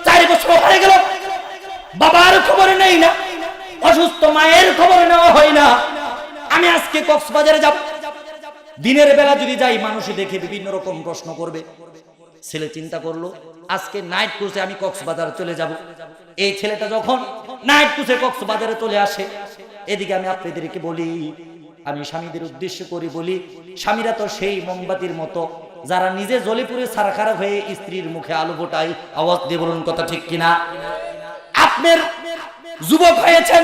Speaker 1: 4 বছর হয়ে গেল, বাবার খবর নেই না, অসুস্থ মায়ের খবর নেওয়া হয় না, আমি আজকে কক্সবাজারে যাব, দিনের বেলা যদি যাই মানুষ দেখে বিভিন্ন রকম প্রশ্ন করবে। ছেলে চিন্তা করলো আজকে নাইট ক্রুজে আমি কক্সবাজার চলে যাব। এই ছেলেটা যখন নাইট ক্রুজে কক্সবাজারে চলে আসে, এদিকে আমি আপনাদেরকে বলি, আমি স্বামীদের উদ্দেশ্য করে বলি, স্বামীরা তো সেই মোমবাতির মতো যারা নিজে জ্বলে পুড়ে ছারখার হয়ে স্ত্রীর মুখে আলো ফোটায়। আওয়াজ দিয়ে বলুন কথা ঠিক কিনা? আপনার যুবক হয়েছেন,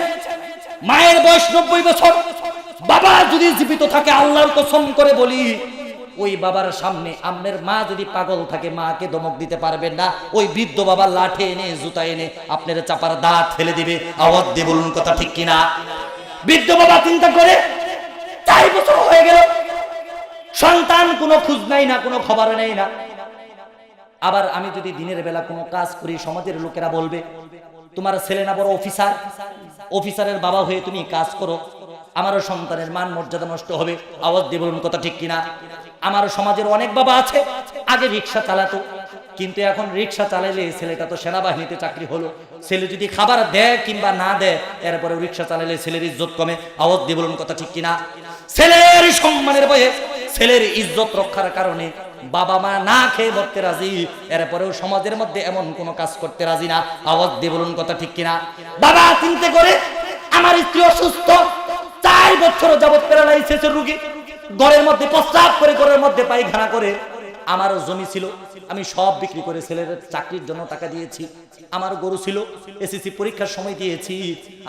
Speaker 1: মায়ের বয়স 90 বছর, বাবা যদি জীবিত থাকে আল্লাহর কসম করে বলি, ওই বাবার সামনে আপনার মা যদি পাগল থাকে মাকে ধমক দিতে পারবেন না। ওই বৃদ্ধ বাবা লাঠি এনে জুতা এনে আপনার চাপার দাঁত ফেলে দিবে। আওয়াজ দিয়ে বলুন কথা ঠিক কিনা? বৃদ্ধ বাবা চিন্তা করে 4 বছর হয়ে গেল, সন্তান কোনো খোঁজ নাই না, কোনো খবর নেই না। আবার আমি যদি দিনের বেলা কোনো কাজ করি, সমাজের লোকেরা বলবে তোমার ছেলে না বড় অফিসার, অফিসারের বাবা হয়ে তুমি কাজ করো, আমারও সন্তানের মান মর্যাদা নষ্ট হবে। আওয়াজ দিয়ে বলুন কথা ঠিক কিনা? আমার সমাজের অনেক বাবা আছে আগে রিক্সা চালাতো, কিন্তু এখন রিক্সা চালাইলে ছেলেটা তো সেনাবাহিনীতে চাকরি হলো, ছেলে যদি খাবার দেয় কিংবা না দেয় এরপরে রিক্সা চালাইলে ছেলের ইজ্জত কমে। আওয়াজ দিয়ে বলুন কথা ঠিক কিনা? ছেলের সম্মানের ভয়ে, ছেলের ইজ্জত রক্ষার কারণে বাবা মা না খেয়ে মরতে রাজি, এরপরেও সমাজের মধ্যে এমন কোনো কাজ করতে রাজি না। আওয়াজ দিয়ে বলুন কথা ঠিক কিনা? বাবা চিন্তা করে আমার স্ত্রী অসুস্থ, 4 বছর যাবত প্যারালাইসিসের রোগী, ঘরের মধ্যে প্রস্রাব করে, ঘরের মধ্যে পায়খানা করে। আমারও জমি ছিল, আমি সব বিক্রি করে ছেলের চাকরির জন্য টাকা দিয়েছি। আমার গরু ছিল, এসএসসি পরীক্ষার সময় দিয়েছি।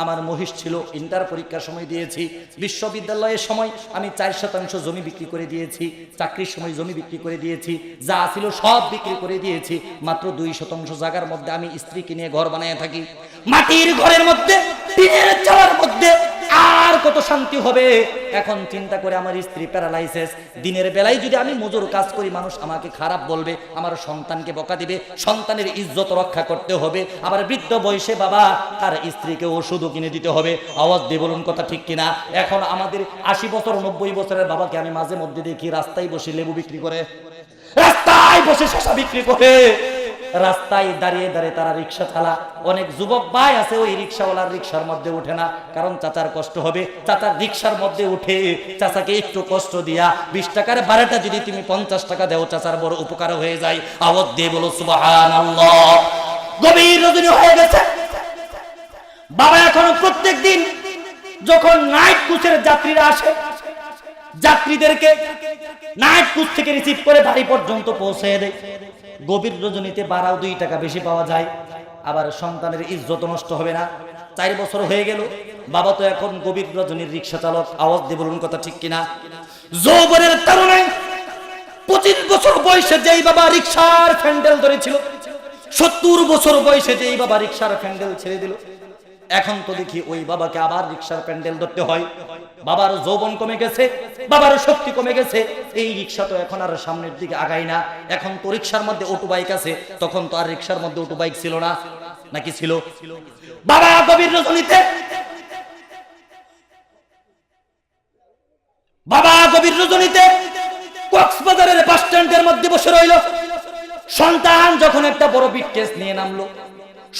Speaker 1: আমার মহিষ ছিল, ইন্টার পরীক্ষার সময় দিয়েছি। বিশ্ববিদ্যালয়ের সময় আমি 4% জমি বিক্রি করে দিয়েছি। চাকরির সময় জমি বিক্রি করে দিয়েছি, যা ছিল সব বিক্রি করে দিয়েছি। মাত্র 2% জায়গার মধ্যে আমি স্ত্রীকে নিয়ে ঘর বানিয়ে থাকি। মাটির ঘরের মধ্যে, টিনের চালার মধ্যে আর কত শান্তি হবে। এখন চিন্তা করে আমার স্ত্রী প্যারালাইসিস, দিনের বেলায় যদি আমি মজুর কাজ করি মানুষ আমাকে খারাপ বলবে, আমার সন্তানকে বকা দিবে, সন্তানের ইজ্জত রক্ষা করতে হবে। আবার বৃদ্ধ বয়সে বাবা তার স্ত্রীকে ওষুধও কিনে দিতে হবে। আওয়াজ দিয়ে বলুন কথা ঠিক কিনা? এখন আমাদের 80 বছর 90 বছরের বাবাকে আমি মাঝে মধ্যে দেখি রাস্তায় বসে লেবু বিক্রি করে, রাস্তায় বসে শসা বিক্রি করে, রাস্তায় দাঁড়িয়ে দাঁড়িয়ে তারা রিক্সা চালা। অনেক যুবক ভাই আছে ওই রিক্সাওয়ালার রিক্সার মধ্যে ওঠে না, কারণ চাচার কষ্ট হবে। চাচার রিক্সার মধ্যে উঠে চাচাকে একটু কষ্ট দিয়া 20 টাকার ভাড়াটা যদি তুমি 50 টাকা দেও, চাচার বড় উপকার হয়ে যায়। আওয়াজ দিয়ে বলো সুবহানাল্লাহ। গভীর রজনী হয়ে গেছে, বাবা এখন প্রত্যেক দিন যখন নাইট কোচের যাত্রীরা আসে, যাত্রীদেরকে নাইট কোচ থেকে রিসিভ করে বাড়ি পর্যন্ত পৌঁছে দেয়। গভীর রজনীতে ভাড়াও 2 টাকা বেশি পাওয়া যায়, আবার সন্তানের ইজ্জত নষ্ট হবে না। 4 বছর হয়ে গেল, বাবা তো এখন গভীর রজনীর রিক্সা চালক। আওয়াজ দিয়ে বলুন কথা ঠিক কিনা? যৌবনের তরুণে 25 বছর বয়সে যেই বাবা রিক্সার হ্যান্ডেল ধরেছিল, 70 বছর বয়সে যেই বাবা রিক্সার হ্যান্ডেল ছেড়ে দিল, এখন তো দেখি ওই বাবাকে আবার রিক্সার প্যান্ডেল ধরতে হয়। বাবার যৌবন কমে গেছে, বাবার শক্তি কমে গেছে, এই রিক্সা তো এখন আর সামনের দিকে আগায় না। এখন তো রিক্সার মধ্যে অটো বাইক আছে, তখন তো আর রিক্সার মধ্যে অটো বাইক ছিল না, নাকি ছিল? বাবা গভীর রজনীতে, বাবা গভীর রজনীতে কক্সবাজারের বাস স্ট্যান্ডের মধ্যে বসে রইল। সন্তান যখন একটা বড় বিটকেস নিয়ে নামলো,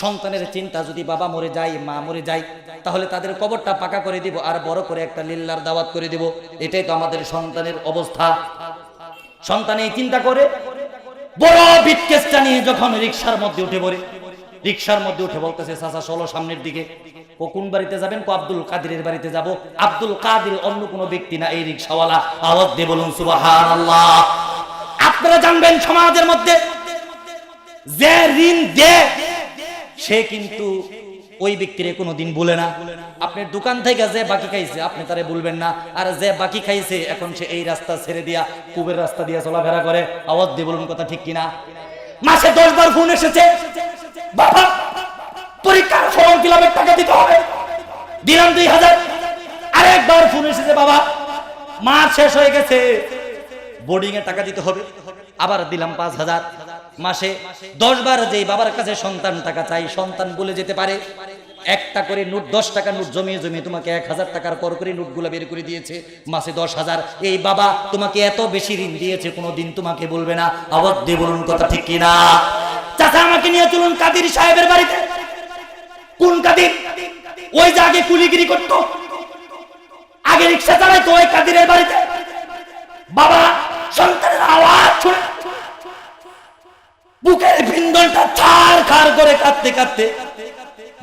Speaker 1: সন্তানের চিন্তা যদি বাবা মরে যায়, মা মরে যায়, তাহলে তাদের কবরটা পাকা করে দিব আর বড় করে একটা লিল্লার দাওয়াত করে দিব। এটাই তো আমাদের সন্তানের অবস্থা। সন্তান এই চিন্তা করে বড় বিটকেসটা নিয়ে যখন রিক্সার মধ্যে উঠে পড়ে, রিকশার মধ্যে উঠে বলতেছে, চাচা চলো সামনের দিকে। কোন বাড়িতে যাবেন? আব্দুল কাদিরের বাড়িতে যাব। আব্দুল কাদির অন্য কোনো ব্যক্তি না, এই রিকশাওয়ালা। আওয়াজ দিয়ে বলুন সুবহানাল্লাহ। আপনারা জানবেন সমাজের মধ্যে যে ঋণ দেয় সে কিন্তু ওই ব্যক্তিরে কোনোদিন বলে না। আপনার দোকান থেকে যে বাকি খাইছে আপনি তারে বলবেন না, আর যে বাকি খাইছে এখন সে এই রাস্তা ছেড়ে দিয়া কুবের রাস্তা দিয়া চলাফেরা করে। আওয়াজ দিয়ে বলুন কথা ঠিক কিনা? মাসে 10 বার ফোন এসেছে, বাবা পরীক্ষার ফর্ম ফিলাপের টাকা দিতে হবে, দিলাম 2000। আরেকবার ফোন এসেছে, বাবা মাস শেষ হয়ে গেছে, বোর্ডিং এর টাকা দিতে হবে, আবার দিলাম 5000। মাসে 10 বার যেই বাবার কাছে সন্তান টাকা চাই, সন্তান বলে যেতে পারে একটা করে নোট, 10 টাকা নোট জমিয়ে জমিয়ে তোমাকে 1000 টাকার পর করে নোটগুলো বের করে দিয়েছে, মাসে 10,000। এই বাবা তোমাকে এত বেশি ঋণ দিয়েছে, কোনোদিন তোমাকে বলবে না। আওয়াজ দিয়ে বলুন কথা ঠিক কিনা? চাচা আমাকে নিয়ে চলুন কাদির সাহেবের বাড়িতে। কোন কাদির? ওই যে আগে কুলিগিরি করতো, আগে রিক্সা চালাইতো, ওই কাদিরের বাড়িতে। বাবা সন্তানের আওয়াজ শুনে বুকের ভিন্দনটা ছাড়খাড় করে কাঁদতে কাঁদতে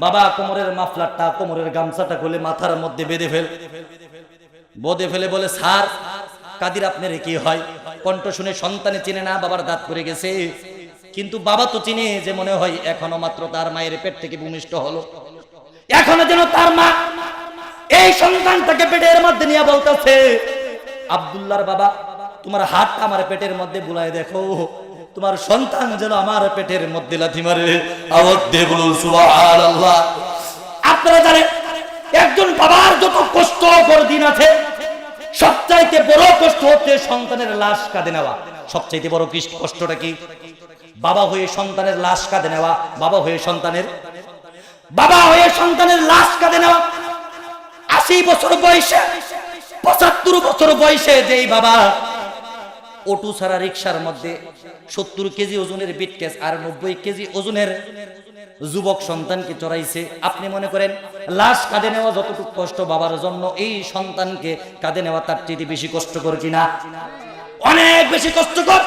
Speaker 1: বাবা কোমরের মাফলারটা, কোমরের গামছাটা খুলে মাথার মধ্যে বেঁধে ফেলে বলে, স্যার কাদির আপনার কি হয়? কণ্ঠ শুনে সন্তানে চিনে না, বাবার দাঁত পড়ে গেছে, কিন্তু বাবা তো চিনে যে মনে হয় এখনো মাত্র তার মায়ের পেট থেকে ভূমিষ্ঠ হলো, এখনো যেন তার মা এই সন্তানটাকে পেটের মধ্যে নিয়ে বলতেছে, আব্দুল্লাহর বাবা তোমার হাতটা আমার পেটের মধ্যে বুলাই দেখো, তোমার সন্তান যেন আমার পেটের মধ্যে লাথি মারে। আওয়াজ দিয়ে বলুন সুবহানাল্লাহ। আপনারা জানেন একজন বাবার যত কষ্টকর দিন আছে, সবচাইতে বড় কষ্ট হচ্ছে সন্তানের লাশ কাঁধে নেওয়া। সবচাইতে বড় কষ্টটা কি? বাবা হয়ে সন্তানের লাশ কাঁধে নেওয়া, বাবা হয়ে সন্তানের লাশ কাঁধে নেওয়া। 80 বছর বয়সে, 75 বছর বয়সে যেই বাবা অটো ছাড়া রিক্সার মধ্যে 70 কেজি ওজনের বিটকেস আর 90 কেজি ওজনের যুবক সন্তানকে চড়াইছে, আপনি মনে করেন লাশ কাঁধে নেওয়া যতটুকু কষ্ট বাবার জন্য, এই সন্তানকে কাঁধে নেওয়া তার চেয়ে বেশি কষ্টকর কিনা? অনেক বেশি কষ্টকর।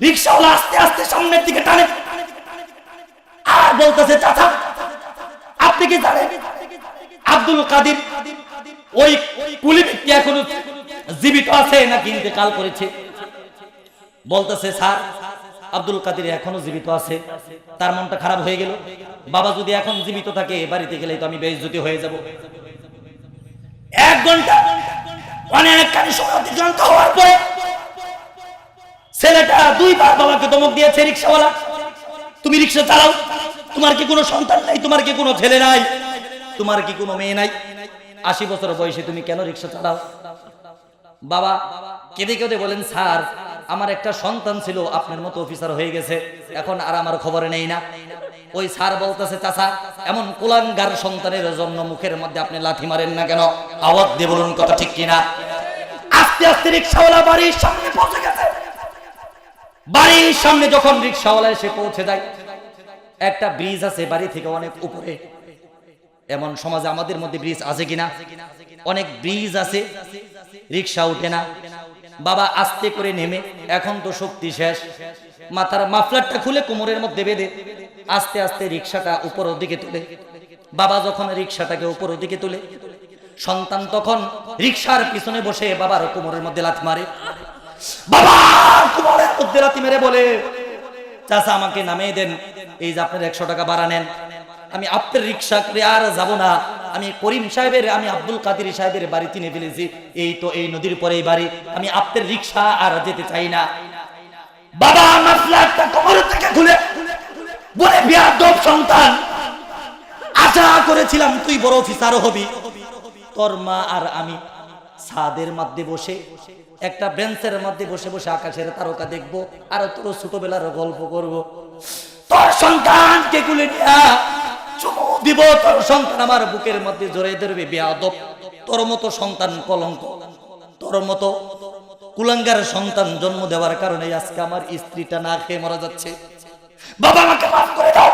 Speaker 1: রিক্সাওয়ালা আস্তে আস্তে সামনের দিকে টানে আর বলতেছে, চাচা আপনি কি জানেন আব্দুল কাদির ওই কুলি ব্যক্তি এখনো জীবিত আছে নাকি ইন্তেকাল করেছে? বলতেছে, স্যার আব্দুল কাদির এখনো জীবিত আছে। তার মনটা খারাপ হয়ে গেল, বাবা যদি এখন জীবিত থাকে বাড়িতে গেলে তো আমি বেইজ্জতি হয়ে যাব। 1 ঘন্টা অনেকখানি সময় অতিক্রান্ত হওয়ার পরে ছেলেটা 2 বার বাবাকে ধমক দিয়েছে, রিক্সাওয়ালা তুমি রিক্সা চালাও, তোমার কি কোনো সন্তান নাই? তোমার কি কোনো ছেলে নাই? তোমার কি কোনো মেয়ে নাই? 80 বছর বয়সে তুমি কেন রিক্সা চালাও? বাবা কেঁদে কেঁদে বলেন, স্যার আমার একটা সন্তান ছিল, আপনার মতো অফিসার হয়ে গেছে, এখন আর আমার খবরে নেই না। ওই স্যার বলতেছে, চাচা এমন কুলাঙ্গার সন্তানের জন্য মুখের মধ্যে আপনি লাথি মারেন না কেন? আওয়াজ দিয়ে বলুন কথা ঠিক কিনা? আস্তে আস্তে রিক্সাওয়ালা বাড়ির সামনে পৌঁছে গেছে। বাড়ির সামনে যখন রিক্সাওয়ালা এসে পৌঁছে যায়, একটা ব্রিজ আছে বাড়ি থেকে অনেক উপরে। এমন সমাজে আমাদের মধ্যে ব্রিজ আছে কিনা? অনেক ব্রিজ আছে, রিক্সা উঠে না। বাবা আস্তে করে নেমে, এখন তো শক্তি শেষ, মাথার মাফলারটা খুলে কোমরের মধ্যে বেঁধে আস্তে আস্তে রিক্সাটা উপরের দিকে তুলে। বাবা যখন রিক্সাটাকে উপরের দিকে তুলে, সন্তান তখন রিক্সার পিছনে বসে বাবার কোমরের মধ্যে লাথি মারে। বাবা কোমরের মধ্যে লাথি মেরে বলে, চাচা আমাকে নামিয়ে দেন, এই যে আপনার 100 টাকা ভাড়া নেন, আমি আপনার রিক্সা করে আর যাব না, আমি করিম সাহেবের, আমি আব্দুল কাদির সাহেবের বাড়ি চিনে ফেলেছি, এই তো এই নদীর পরে এই বাড়ি, আমি আপনার রিক্সা আর যেতে চাই না। বাবা মাফলারটা কোমর থেকে খুলে বলে, বেয়াদব সন্তান, আশা করেছিলাম তুই বড় অফিসার হবি, তোর মা আর আমি ছাদের মধ্যে বসে, একটা বেঞ্চের মধ্যে বসে বসে আকাশের তারকা দেখবো আর তোর ছোটবেলার গল্প করব। তোর সন্তানকে কুলে নিয়া চুমু দিব, তোর সন্তান আমার বুকের মধ্যে জড়িয়ে ধরবে। বেয়াদব, তোর মতো সন্তান কলঙ্ক, তোর মতো কুলাঙ্গার সন্তান জন্ম দেওয়ার কারণে আজকে আমার স্ত্রীটা না খেয়ে মারা যাচ্ছে। বাবা আমাকে মাফ করে দাও,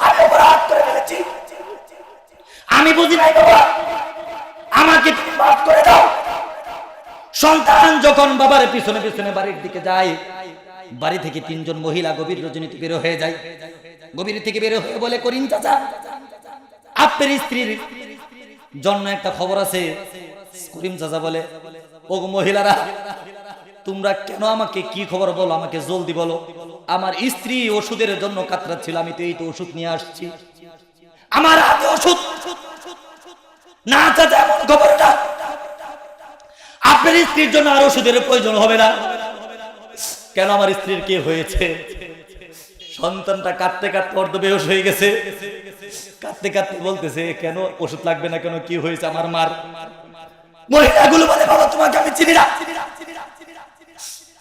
Speaker 1: আমি অপরাধ করে ফেলেছি, আমি বুঝি নাই, বাবা আমাকে তুমি মাফ করে দাও। সন্তান যখন বাবার পিছনে পিছনে বাড়ির দিকে যায়, বাড়ি থেকে 3 জন মহিলা গভীর রজনীতে বের হয়ে যায়। গভীর থেকে বের হয়ে বলে, করিম চাচা, আপনার স্ত্রীর জন্য একটা খবর আছে। করিম চাচা বলে, ও মহিলারা, তোমরা কেন আমাকে কি খবর বলো, আমাকে জলদি বলো। আমার স্ত্রী ওষুধের জন্য কাতরাচ্ছিল, আমি তো এই তো ওষুধ নিয়ে আসছি। আমার হাতে ওষুধ না চাচা, এমন খবর না, আপনার স্ত্রীর জন্য আর ওষুধের প্রয়োজন হবে না। কেন, আমার স্ত্রীর কি হয়েছে? সন্তানটা কাঁদতে কাঁদতে অর্ধবেহুশ হয়ে গেছে। কাঁদতে কাঁদতে বলতেছে, কেন ওষুধ লাগবে না কেন, কি হয়েছে আমার মার? মহিলাগুলো বলে, বাবা তোমাকে আমি চিনি না,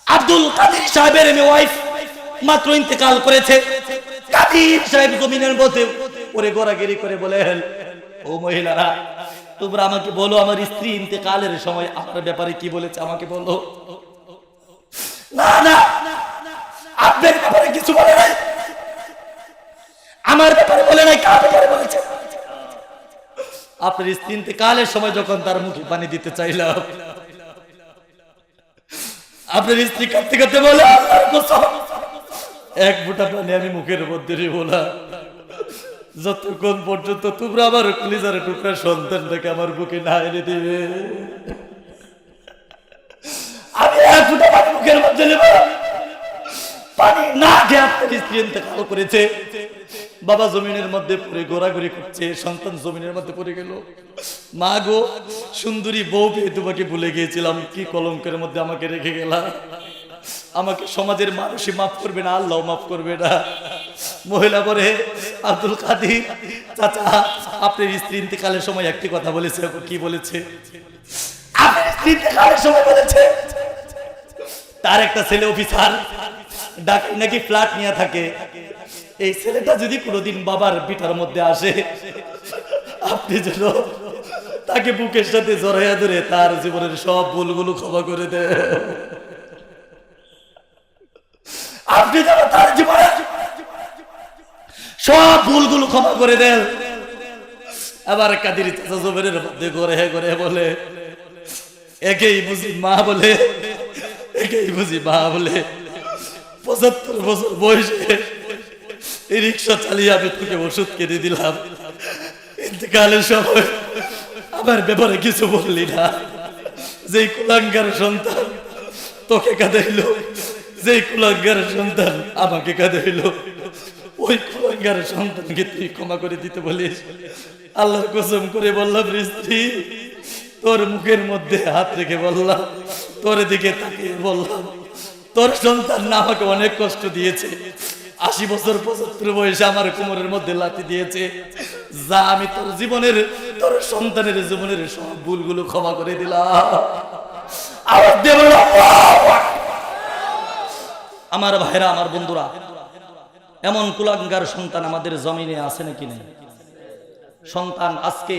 Speaker 1: আব্দুল কাদের সাহেবের ওয়াইফ মাত্র ইন্তেকাল করেছে। কাদের সাহেব জমিনের মধ্যে ওরে গোরাগিরি করে বলে, ও মহিলারা, তোমরা আমাকে বলো, আমার স্ত্রী ইন্তেকালের সময় আমার ব্যাপারে কি বলেছে আমাকে বলো। না না, আপনার ব্যাপারে কিছু বলে নাই, আমার ব্যাপারে বলে নাই। কার ব্যাপারে বলেছে? আপনার স্ত্রী ইন্তেকালের সময় যখন তার মুখে পানি দিতে চাইলাম, আপনার স্ত্রী কাঁদতে কাঁদতে বলে, আল্লাহর কসম, এক ফোঁটা পানি আমি মুখের মধ্যে নেব না যতক্ষণ পর্যন্ত তোমরা আমার কলিজার টুকরা সন্তানটাকে আমার বুকে না এনে দিবে। আমি এক ফোঁটা পানি মুখের মধ্যে নেব, পানি না খেয়ে আপনার স্ত্রী ইন্তেকাল করেছে। বাবা জমিনের মধ্যে পড়ে ঘোরাঘুরি করছে, সন্তান জমিনের মধ্যে পড়ে গেল। মা গো, সুন্দরী বউ পেয়ে তোমাকে ভুলে গিয়েছিলাম, কি কলঙ্কের মধ্যে আমাকে রেখে গেলা। আমাকে সমাজের মানুষই মাফ করবে না, আল্লাহ মাফ করবে না। মহিলা বলে, আব্দুল কাদের চাচা, আপনার স্ত্রী ইন্তেকালের সময় একটি কথা বলেছে। কি বলেছে? আপনার স্ত্রী ইন্তেকালের সময় বলেছে তার একটা ছেলে অফিসার, ঢাকায় নাকি ফ্ল্যাট নিয়ে থাকে। এই ছেলেটা যদি কোনোদিন বাবার পিঠার মধ্যে আসে, আপনি যেন তাকে বুকের সাথে জড়াইয়া ধরে তার জীবনের সব ভুলগুলো ক্ষমা করে দেন। আপনি যেন তার জীবনের সব ভুলগুলো ক্ষমা করে দেন। আবার কাদের চাচা জমিনের মধ্যে ঘরে ঘরে বলে, একেই বুঝি মা বলে, একেই বুঝি মা বলে, ৭৫ বছর বয়সে এই রিক্সা চালিয়ে আমি তোকে ওষুধ কিনে দিলাম, ইন্তেকালের সময় আমার ব্যাপারে কিছু বললি না। যেই কুলাঙ্গার সন্তান তোকে কাঁদাইলো, যেই কুলাঙ্গার সন্তান আমাকে কাঁদাইলো, ওই কুলাঙ্গার সন্তানকে তুই ক্ষমা করে দিতে বলিস। আল্লাহর কসম করে বললাম, স্ত্রী, তোর মুখের মধ্যে হাত রেখে বললাম, তোর দিকে তাকিয়ে বললাম, তোর সন্তান না আমাকে অনেক কষ্ট দিয়েছে। ৮০ বছর ৭৫ বয়সে আমার কোমরের মধ্যে লাথি দিয়েছে। যা, আমি তোর জীবনের, তোর সন্তানের জীবনের সব ভুলগুলো ক্ষমা করে দিলাম। আওয়াজ দিয়ে বলল, আমার ভাইরা, আমার বন্ধুরা, এমন কুলাঙ্গার সন্তান আমাদের জমিনে আছে নাকি নেই? সন্তান আজকে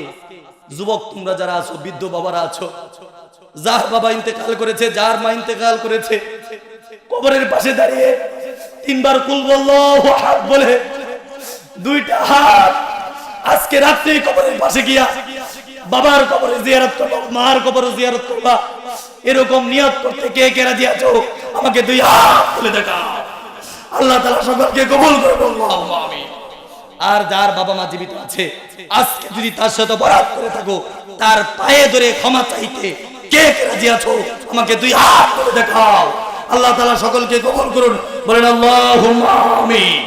Speaker 1: যুবক তোমরা যারা আছো, বৃদ্ধ বাবারা আছো, যার বাবা ইন্তেকাল করেছে, যার মা ইন্তেকাল করেছে, কবরের পাশে দাঁড়িয়ে ৩ বার কুল আল্লাহু আহাদ বলে 2টা হাত আজকে রাত্রে কবরের পাশে গিয়া বাবার কবরে জিয়ারত করবা, মার কবরে জিয়ারত করবা, এরকম নিয়ত করতে কে কে রাজি আছো? আমাকে 2 হাত তুলে দেখাও। আল্লাহ তাআলা সকলকে কবুল করে আল্লাহুম্মা আমিন। আর যার বাবা মা জীবিত আছে, আজকে যদি তার সাথে অপরাধ করে থাকো, তার পায়ে ধরে ক্ষমা চাইতে কে কে রাজি আছো? আমাকে 2 হাত তুলে দেখাও। আল্লাহ তাআলা সকলকে কবুল করুন, বলেন আল্লাহুম্মা আমিন।